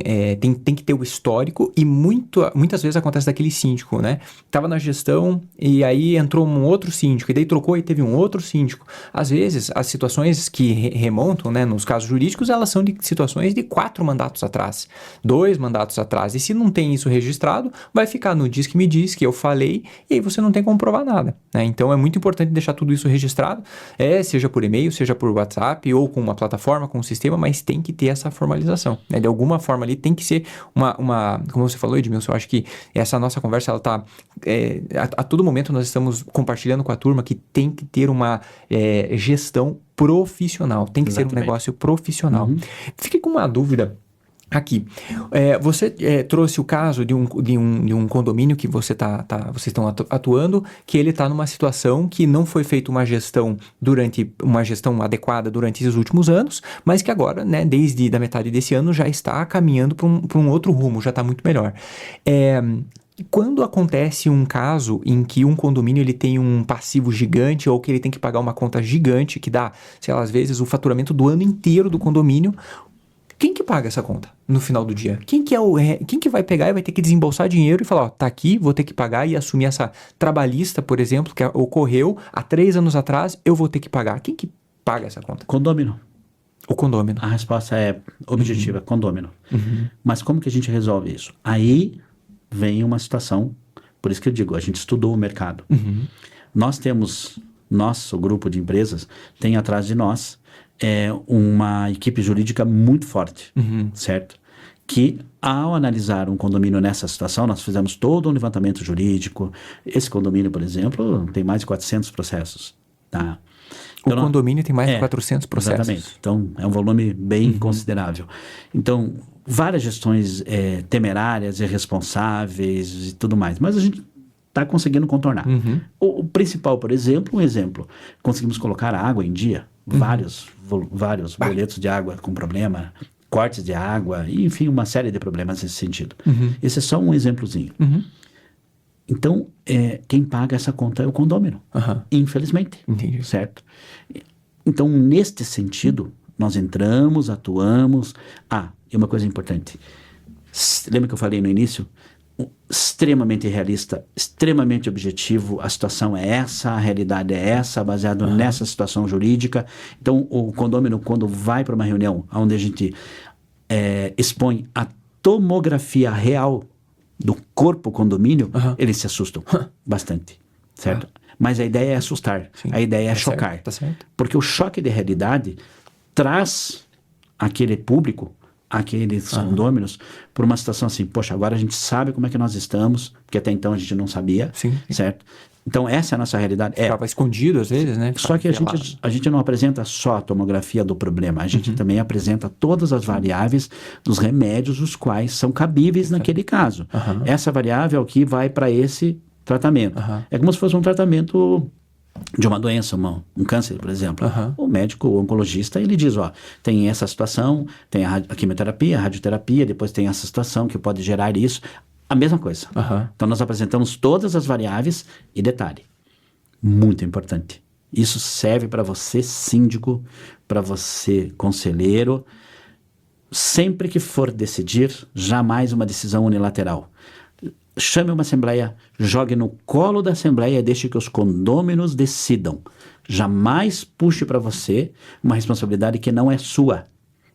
que ter o histórico e muitas vezes acontece daquele síndico, né? Estava na gestão e aí entrou um outro síndico, e daí trocou e teve um outro síndico. Às vezes, as situações que remontam, né, nos casos jurídicos, elas são de situações de 4 mandatos atrás, 2 mandatos atrás. E se não tem isso registrado, vai ficar no diz que me diz, que eu falei, e aí você não tem como provar nada, né? Então, é muito importante deixar tudo isso registrado, seja por e-mail, seja por WhatsApp, ou com uma plataforma, com um sistema, mas tem que ter essa formalização, né? De alguma forma ali tem que ser uma como você falou, Edmilson, eu acho que essa nossa conversa, ela tá, a todo momento nós estamos compartilhando com a turma que tem que ter uma gestão profissional. Tem que ser um Exatamente. negócio profissional. Fiquei com uma dúvida aqui. Você trouxe o caso de um condomínio que vocês estão atuando, que ele está numa situação que não foi feita uma gestão adequada durante esses últimos anos, mas que agora, né, desde a metade desse ano, já está caminhando para um outro rumo, já está muito melhor. Quando acontece um caso em que um condomínio ele tem um passivo gigante ou que ele tem que pagar uma conta gigante que dá, sei lá, às vezes o faturamento do ano inteiro do condomínio, quem que paga essa conta no final do dia? Quem que vai pegar e vai ter que desembolsar dinheiro e falar, ó, tá aqui, vou ter que pagar e assumir essa trabalhista, por exemplo, que ocorreu há 3 anos atrás, eu vou ter que pagar. Quem que paga essa conta? Condômino. O condômino. A resposta é objetiva, condômino. Mas como que a gente resolve isso? Aí vem uma situação, por isso que eu digo, a gente estudou o mercado. Nós temos, nosso grupo de empresas tem atrás de nós uma equipe jurídica muito forte, certo? Que ao analisar um condomínio nessa situação, nós fizemos todo um levantamento jurídico. Esse condomínio, por exemplo, tem mais de 400 processos, tá? O condomínio tem mais de 400 processos. Exatamente. Então, é um volume bem considerável. Então, várias gestões temerárias, irresponsáveis e tudo mais. Mas a gente está conseguindo contornar. O principal, por exemplo, conseguimos colocar a água em dia. Vários boletos de água com problema, cortes de água, e, enfim, uma série de problemas nesse sentido. Esse é só um exemplozinho. Então, quem paga essa conta é o condômino, infelizmente. Entendi. Certo? Então, neste sentido, nós entramos, atuamos. E uma coisa importante. Lembra que eu falei no início? Extremamente realista, extremamente objetivo. A situação é essa, a realidade é essa, baseado nessa situação jurídica. Então, o condômino, quando vai para uma reunião onde a gente expõe a tomografia real do corpo condomínio, eles se assustam bastante, certo? Mas a ideia é assustar, a ideia é chocar. Certo, tá certo. Porque o choque de realidade traz aquele público, aqueles condôminos, por uma situação assim, poxa, agora a gente sabe como é que nós estamos, porque até então a gente não sabia, certo? Então essa é a nossa realidade. Ficava escondido às vezes, né? Só que a gente não apresenta só a tomografia do problema, a gente também apresenta todas as variáveis dos remédios, os quais são cabíveis naquele caso. Essa variável aqui vai para esse tratamento. É como se fosse um tratamento de uma doença, um câncer, por exemplo. O médico, o oncologista, ele diz, tem essa situação, tem a quimioterapia, a radioterapia, depois tem essa situação que pode gerar isso. A mesma coisa. Então, nós apresentamos todas as variáveis e detalhe, muito importante, isso serve para você síndico, para você conselheiro, sempre que for decidir, jamais uma decisão unilateral. Chame uma assembleia, jogue no colo da assembleia e deixe que os condôminos decidam. Jamais puxe para você uma responsabilidade que não é sua.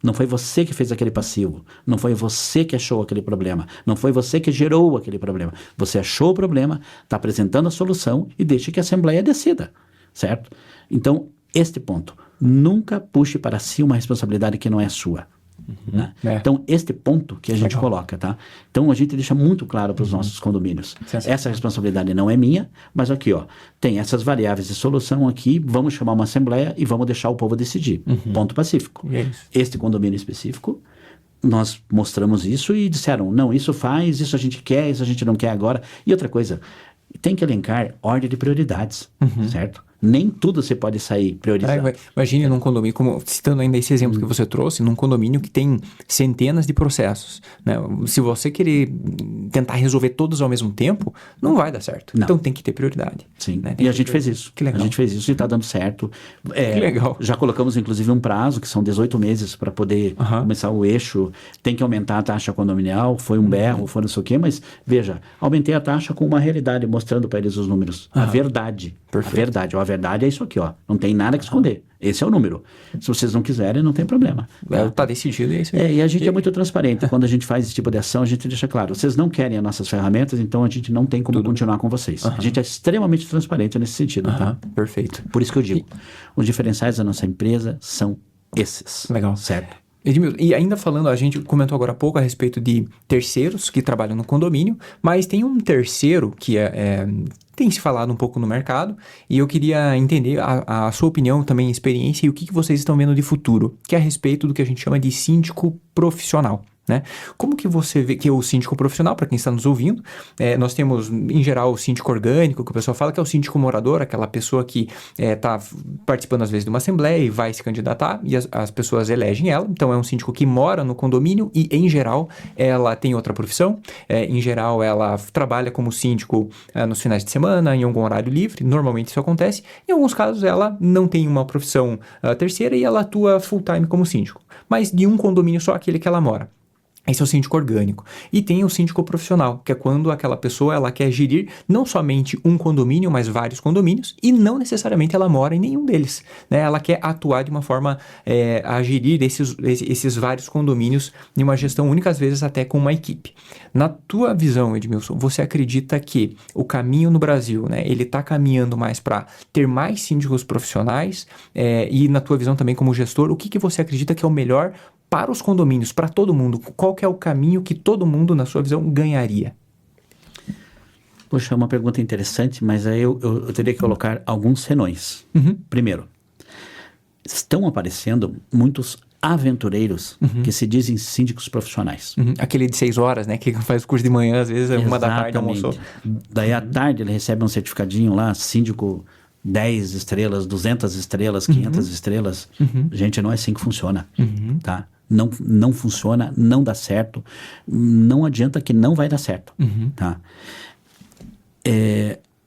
Não foi você que fez aquele passivo. Não foi você que achou aquele problema. Não foi você que gerou aquele problema. Você achou o problema, está apresentando a solução e deixe que a Assembleia decida, certo? Então, este ponto. Nunca puxe para si uma responsabilidade que não é sua. Né? Então, este ponto que a gente coloca, tá? Então, a gente deixa muito claro para os nossos condomínios. Essa responsabilidade não é minha, mas aqui, tem essas variáveis de solução aqui, vamos chamar uma assembleia e vamos deixar o povo decidir. Ponto pacífico. Este condomínio específico, nós mostramos isso e disseram, não, isso faz, isso a gente quer, isso a gente não quer agora. E outra coisa, tem que elencar ordem de prioridades, certo? Nem tudo você pode sair priorizado. Imagine num condomínio, como citando ainda esse exemplo que você trouxe, num condomínio que tem centenas de processos, né? Se você querer tentar resolver todos ao mesmo tempo, não vai dar certo. Não. Então tem que ter prioridade. Sim, né? E a gente fez isso. Que legal. A gente fez isso e está dando certo. Que legal. Já colocamos inclusive um prazo, que são 18 meses para poder começar o eixo. Tem que aumentar a taxa condominial, foi um berro, foi não sei o quê, mas veja, aumentei a taxa com uma realidade, mostrando para eles os números. A verdade. Perfeito. A verdade. A verdade é isso aqui, não tem nada que esconder. Esse é o número. Se vocês não quiserem, não tem problema. Tá decidido, é isso aí. E a gente é muito transparente. Quando a gente faz esse tipo de ação, a gente deixa claro, vocês não querem as nossas ferramentas, então a gente não tem como continuar com vocês. A gente é extremamente transparente nesse sentido. Tá? Perfeito. Por isso que eu digo, os diferenciais da nossa empresa são esses. Legal. Certo? Edmilson, e ainda falando, a gente comentou agora há pouco a respeito de terceiros que trabalham no condomínio, mas tem um terceiro que tem se falado um pouco no mercado, e eu queria entender a sua opinião, também experiência, e o que vocês estão vendo de futuro, que é a respeito do que a gente chama de síndico profissional. Né? Como que você vê que é o síndico profissional, para quem está nos ouvindo, nós temos em geral o síndico orgânico, que o pessoal fala que é o síndico morador, aquela pessoa que está participando às vezes de uma assembleia e vai se candidatar e as pessoas elegem ela, então é um síndico que mora no condomínio e em geral ela tem outra profissão, em geral ela trabalha como síndico nos finais de semana, em algum horário livre, normalmente isso acontece, em alguns casos ela não tem uma profissão terceira e ela atua full time como síndico, mas de um condomínio só, aquele que ela mora. Esse é o síndico orgânico. E tem o síndico profissional, que é quando aquela pessoa ela quer gerir não somente um condomínio, mas vários condomínios, e não necessariamente ela mora em nenhum deles. Né? Ela quer atuar de uma forma a gerir esses vários condomínios em uma gestão única, às vezes até com uma equipe. Na tua visão, Edmilson, você acredita que o caminho no Brasil, né, ele está caminhando mais para ter mais síndicos profissionais? E na tua visão também como gestor, o que você acredita que é o melhor para os condomínios, para todo mundo? Qual que é o caminho que todo mundo, na sua visão, ganharia? Poxa, é uma pergunta interessante, mas aí eu teria que colocar alguns senões. Primeiro, estão aparecendo muitos aventureiros que se dizem síndicos profissionais. Aquele de 6 horas, né? Que faz o curso de manhã, às vezes é 1 da tarde, almoçou. Daí à tarde ele recebe um certificadinho lá, síndico 10 estrelas, 200 estrelas, 500 estrelas. Gente, não é assim que funciona, tá? Não funciona, não dá certo, não adianta que não vai dar certo, tá?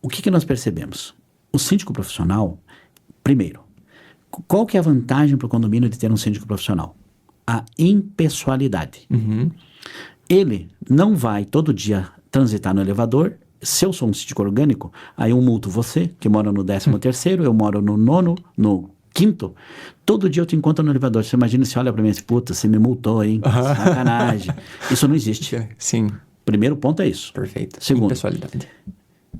O que nós percebemos? O síndico profissional, primeiro, qual que é a vantagem para o condomínio de ter um síndico profissional? A impessoalidade. Ele não vai todo dia transitar no elevador. Se eu sou um síndico orgânico, aí eu multo você, que mora no 13º, eu moro no 9º, no 5º, todo dia eu te encontro no elevador. Você imagina, você olha pra mim e diz, puta, você me multou, hein? Sacanagem. Isso não existe. Sim. Primeiro ponto é isso. Perfeito. Segundo, pessoalidade.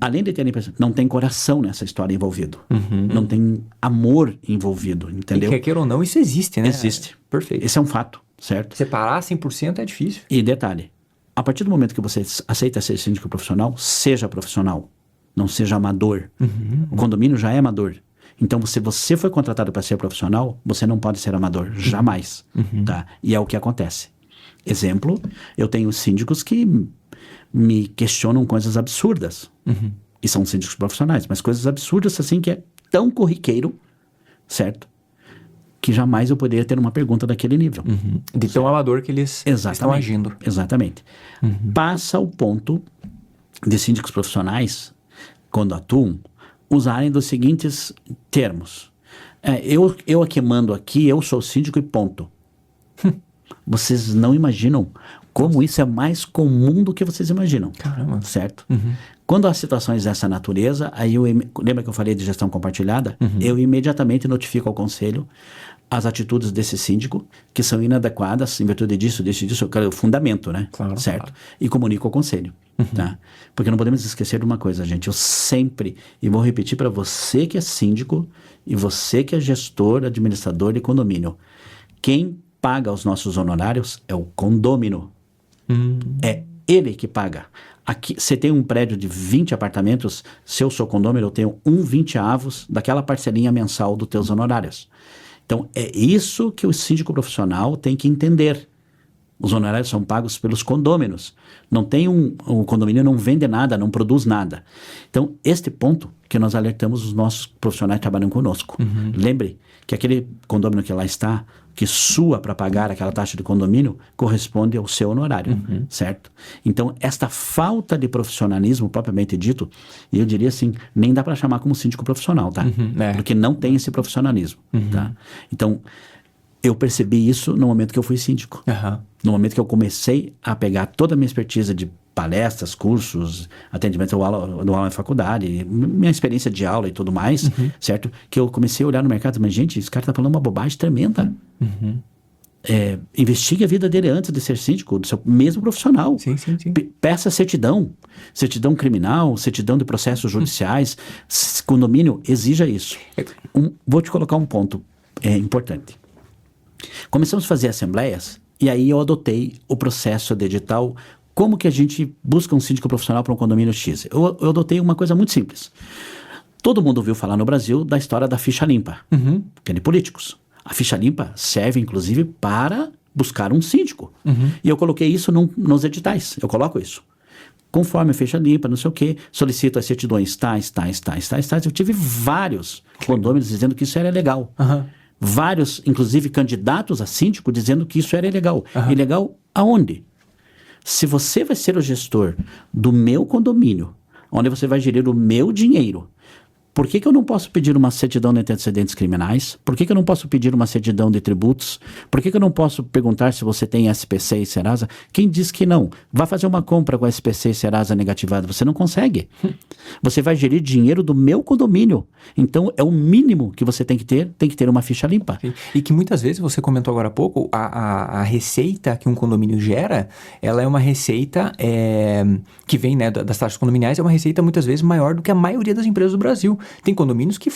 Além de ter não tem coração nessa história envolvido. Não tem amor envolvido, entendeu? E quer queira ou não, isso existe, né? Existe. Perfeito. Esse é um fato, certo? Separar 100% é difícil. E detalhe, a partir do momento que você aceita ser síndico profissional, seja profissional, não seja amador. O condomínio já é amador. Então, se você foi contratado para ser profissional, você não pode ser amador, jamais. Tá? E é o que acontece. Exemplo, eu tenho síndicos que me questionam coisas absurdas. E são síndicos profissionais, mas coisas absurdas assim que é tão corriqueiro, certo? Que jamais eu poderia ter uma pergunta daquele nível. De tão amador que eles estão agindo. Exatamente. Passa o ponto de síndicos profissionais, quando atuam, usarem dos seguintes termos. Eu aqui mando aqui, eu sou síndico e ponto. Vocês não imaginam como isso é mais comum do que vocês imaginam. Caramba. Certo? Quando há situações dessa natureza, aí lembra que eu falei de gestão compartilhada? Eu imediatamente notifico ao conselho as atitudes desse síndico, que são inadequadas, em virtude disso, eu quero o fundamento, né? Claro, certo? Claro. E comunico ao conselho, tá? Porque não podemos esquecer de uma coisa, gente, eu sempre, e vou repetir para você que é síndico, e você que é gestor, administrador de condomínio, quem paga os nossos honorários é o condômino. É ele que paga. Aqui, você tem um prédio de 20 apartamentos, se eu sou condômino, eu tenho 1/20 daquela parcelinha mensal dos teus honorários. Então, é isso que o síndico profissional tem que entender. Os honorários são pagos pelos condôminos. O condomínio não vende nada, não produz nada. Então, este ponto que nós alertamos os nossos profissionais que trabalham conosco. Lembre que aquele condomínio que lá está, que sua para pagar aquela taxa de condomínio, corresponde ao seu honorário, certo? Então, esta falta de profissionalismo, propriamente dito, eu diria assim, nem dá para chamar como síndico profissional, tá? Porque não tem esse profissionalismo, tá? Então, eu percebi isso no momento que eu fui síndico. No momento que eu comecei a pegar toda a minha expertise de palestras, cursos, atendimento do aula em faculdade, minha experiência de aula e tudo mais, certo? Que eu comecei a olhar no mercado, mas gente, esse cara tá falando uma bobagem tremenda. Investigue a vida dele antes de ser síndico, do seu mesmo profissional. Sim. Peça certidão criminal, certidão de processos judiciais, condomínio, exija isso. Vou te colocar um ponto importante. Começamos a fazer assembleias e aí eu adotei o processo de edital. Como que a gente busca um síndico profissional para um condomínio X? Eu adotei uma coisa muito simples. Todo mundo ouviu falar no Brasil da história da ficha limpa, que é de políticos. A ficha limpa serve, inclusive, para buscar um síndico. E eu coloquei isso nos editais. Eu coloco isso. Conforme a ficha limpa, não sei o quê, solicito as certidões tais. Eu tive vários condôminos dizendo que isso era legal. Vários, inclusive, candidatos a síndico dizendo que isso era ilegal. Ilegal aonde? Se você vai ser o gestor do meu condomínio, onde você vai gerir o meu dinheiro, por que eu não posso pedir uma certidão de antecedentes criminais? Por que eu não posso pedir uma certidão de tributos? Por que eu não posso perguntar se você tem SPC e Serasa? Quem diz que não? Vai fazer uma compra com SPC e Serasa negativada. Você não consegue. Você vai gerir dinheiro do meu condomínio. Então, é o mínimo que você tem que ter uma ficha limpa. Sim. E que muitas vezes, você comentou agora há pouco, a receita que um condomínio gera, ela é uma receita que vem, né, das taxas condominiais, é uma receita muitas vezes maior do que a maioria das empresas do Brasil. Tem condomínios que,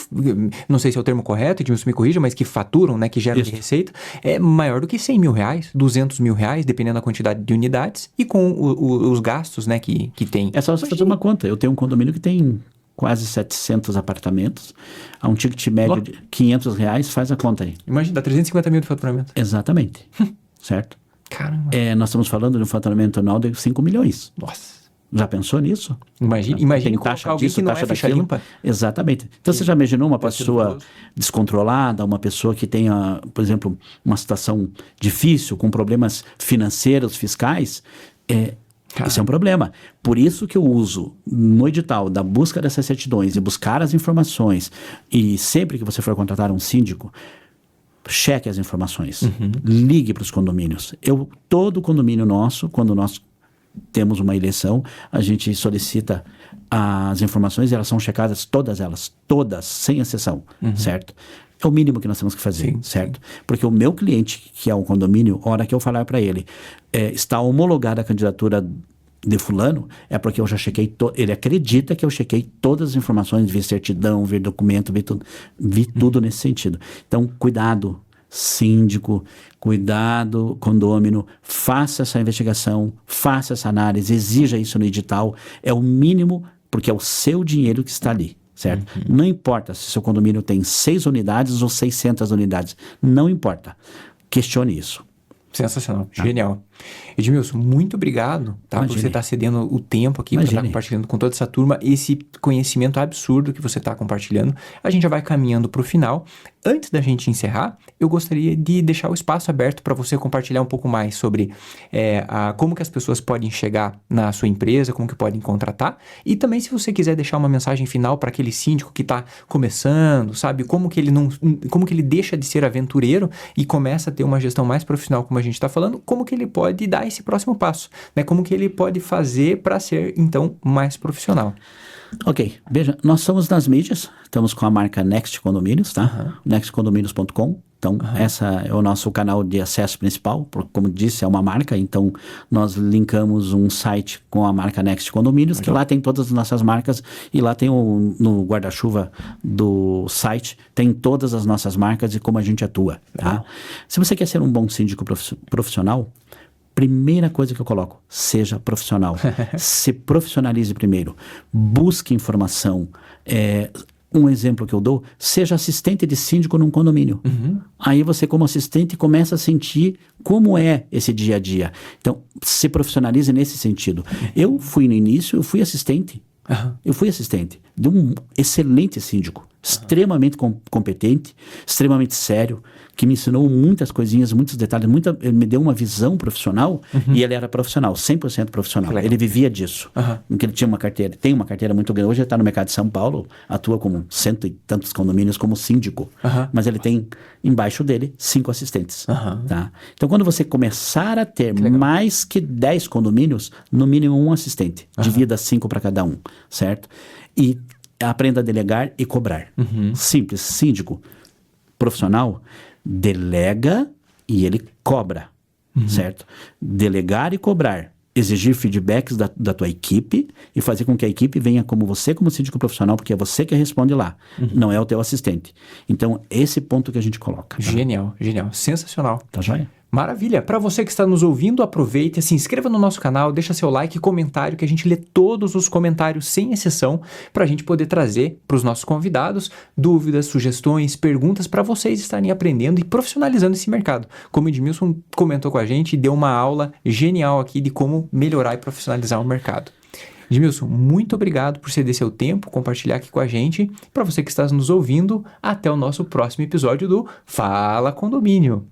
não sei se é o termo correto, Edmilson me corrija, mas que faturam, né, que geram de receita, é maior do que 100 mil reais, 200 mil reais, dependendo da quantidade de unidades e com os gastos, né, que tem. É só você fazer uma conta. Eu tenho um condomínio que tem quase 700 apartamentos, a um ticket médio de 500 reais, faz a conta aí. Imagina, dá 350 mil de faturamento. Exatamente. Certo? Caramba. Nós estamos falando de um faturamento anual de 5 milhões. Nossa. Já pensou nisso? Imagine taxa alguém disso, que não taxa é ficha daquilo. limpa. Exatamente. Então, você já imaginou uma pessoa descontrolada, uma pessoa que tenha, por exemplo, uma situação difícil, com problemas financeiros, fiscais? Isso é um problema. Por isso que eu uso no edital da busca dessas certidões e buscar as informações, e sempre que você for contratar um síndico, cheque as informações. Ligue para os condomínios. Todo condomínio nosso, quando nós temos uma eleição, a gente solicita as informações e elas são checadas, todas, sem exceção, certo? É o mínimo que nós temos que fazer, certo? Porque o meu cliente, que é um condomínio, a hora que eu falar para ele, está homologada a candidatura de fulano, é porque eu já chequei, ele acredita que eu chequei todas as informações, vi certidão, vi documento, vi tudo nesse sentido. Então, cuidado, síndico, cuidado, condômino, faça essa investigação, faça essa análise, exija isso no edital, é o mínimo, porque é o seu dinheiro que está ali, certo? Não importa se seu condomínio tem 6 unidades ou 600 unidades, não importa, questione isso. Sensacional, genial. Edmilson, muito obrigado, tá, por você estar cedendo o tempo aqui para estar compartilhando com toda essa turma esse conhecimento absurdo que você está compartilhando. A gente já vai caminhando para o final. Antes da gente encerrar, eu gostaria de deixar o espaço aberto para você compartilhar um pouco mais sobre como que as pessoas podem chegar na sua empresa, como que podem contratar, e também se você quiser deixar uma mensagem final para aquele síndico que está começando, sabe, como que ele deixa de ser aventureiro e começa a ter uma gestão mais profissional, como a gente está falando, como que ele pode dar esse próximo passo, né? Como que ele pode fazer para ser, então, mais profissional. Ok, veja, nós estamos nas mídias, estamos com a marca Next Condomínios, tá? nextcondomínios.com. Então, essa é o nosso canal de acesso principal, como disse, é uma marca, então nós linkamos um site com a marca Next Condomínios, que lá tem todas as nossas marcas, e lá tem no guarda-chuva do site, tem todas as nossas marcas e como a gente atua, tá? Se você quer ser um bom síndico profissional, primeira coisa que eu coloco, seja profissional. Se profissionalize primeiro. Busque informação. Um exemplo que eu dou, seja assistente de síndico num condomínio. Aí você, como assistente, começa a sentir como é esse dia a dia. Então, se profissionalize nesse sentido. Eu fui assistente. Eu fui assistente de um excelente síndico, extremamente competente, extremamente sério, que me ensinou muitas coisinhas, muitos detalhes, ele me deu uma visão profissional, e ele era profissional, 100% profissional. Ele vivia disso. Porque ele tinha tem uma carteira muito grande. Hoje ele está no mercado de São Paulo, atua com 100 e tantos condomínios como síndico. Mas ele tem embaixo dele 5 assistentes. Tá? Então, quando você começar a ter mais que 10 condomínios, no mínimo um assistente. Divida 5 para cada um, certo? E aprenda a delegar e cobrar. Simples. Síndico profissional delega e ele cobra, certo? Delegar e cobrar. exigir feedbacks da tua equipe e fazer com que a equipe venha como você, como síndico profissional, porque é você que responde lá, não é o teu assistente. Então, esse ponto que a gente coloca. Tá? Genial, sensacional. Tá joia? Maravilha! Para você que está nos ouvindo, aproveite, se inscreva no nosso canal, deixa seu like e comentário, que a gente lê todos os comentários sem exceção, para a gente poder trazer para os nossos convidados dúvidas, sugestões, perguntas para vocês estarem aprendendo e profissionalizando esse mercado. Como o Edmilson comentou com a gente, deu uma aula genial aqui de como melhorar e profissionalizar o mercado. Edmilson, muito obrigado por ceder seu tempo, compartilhar aqui com a gente. Para você que está nos ouvindo, até o nosso próximo episódio do Fala Condomínio.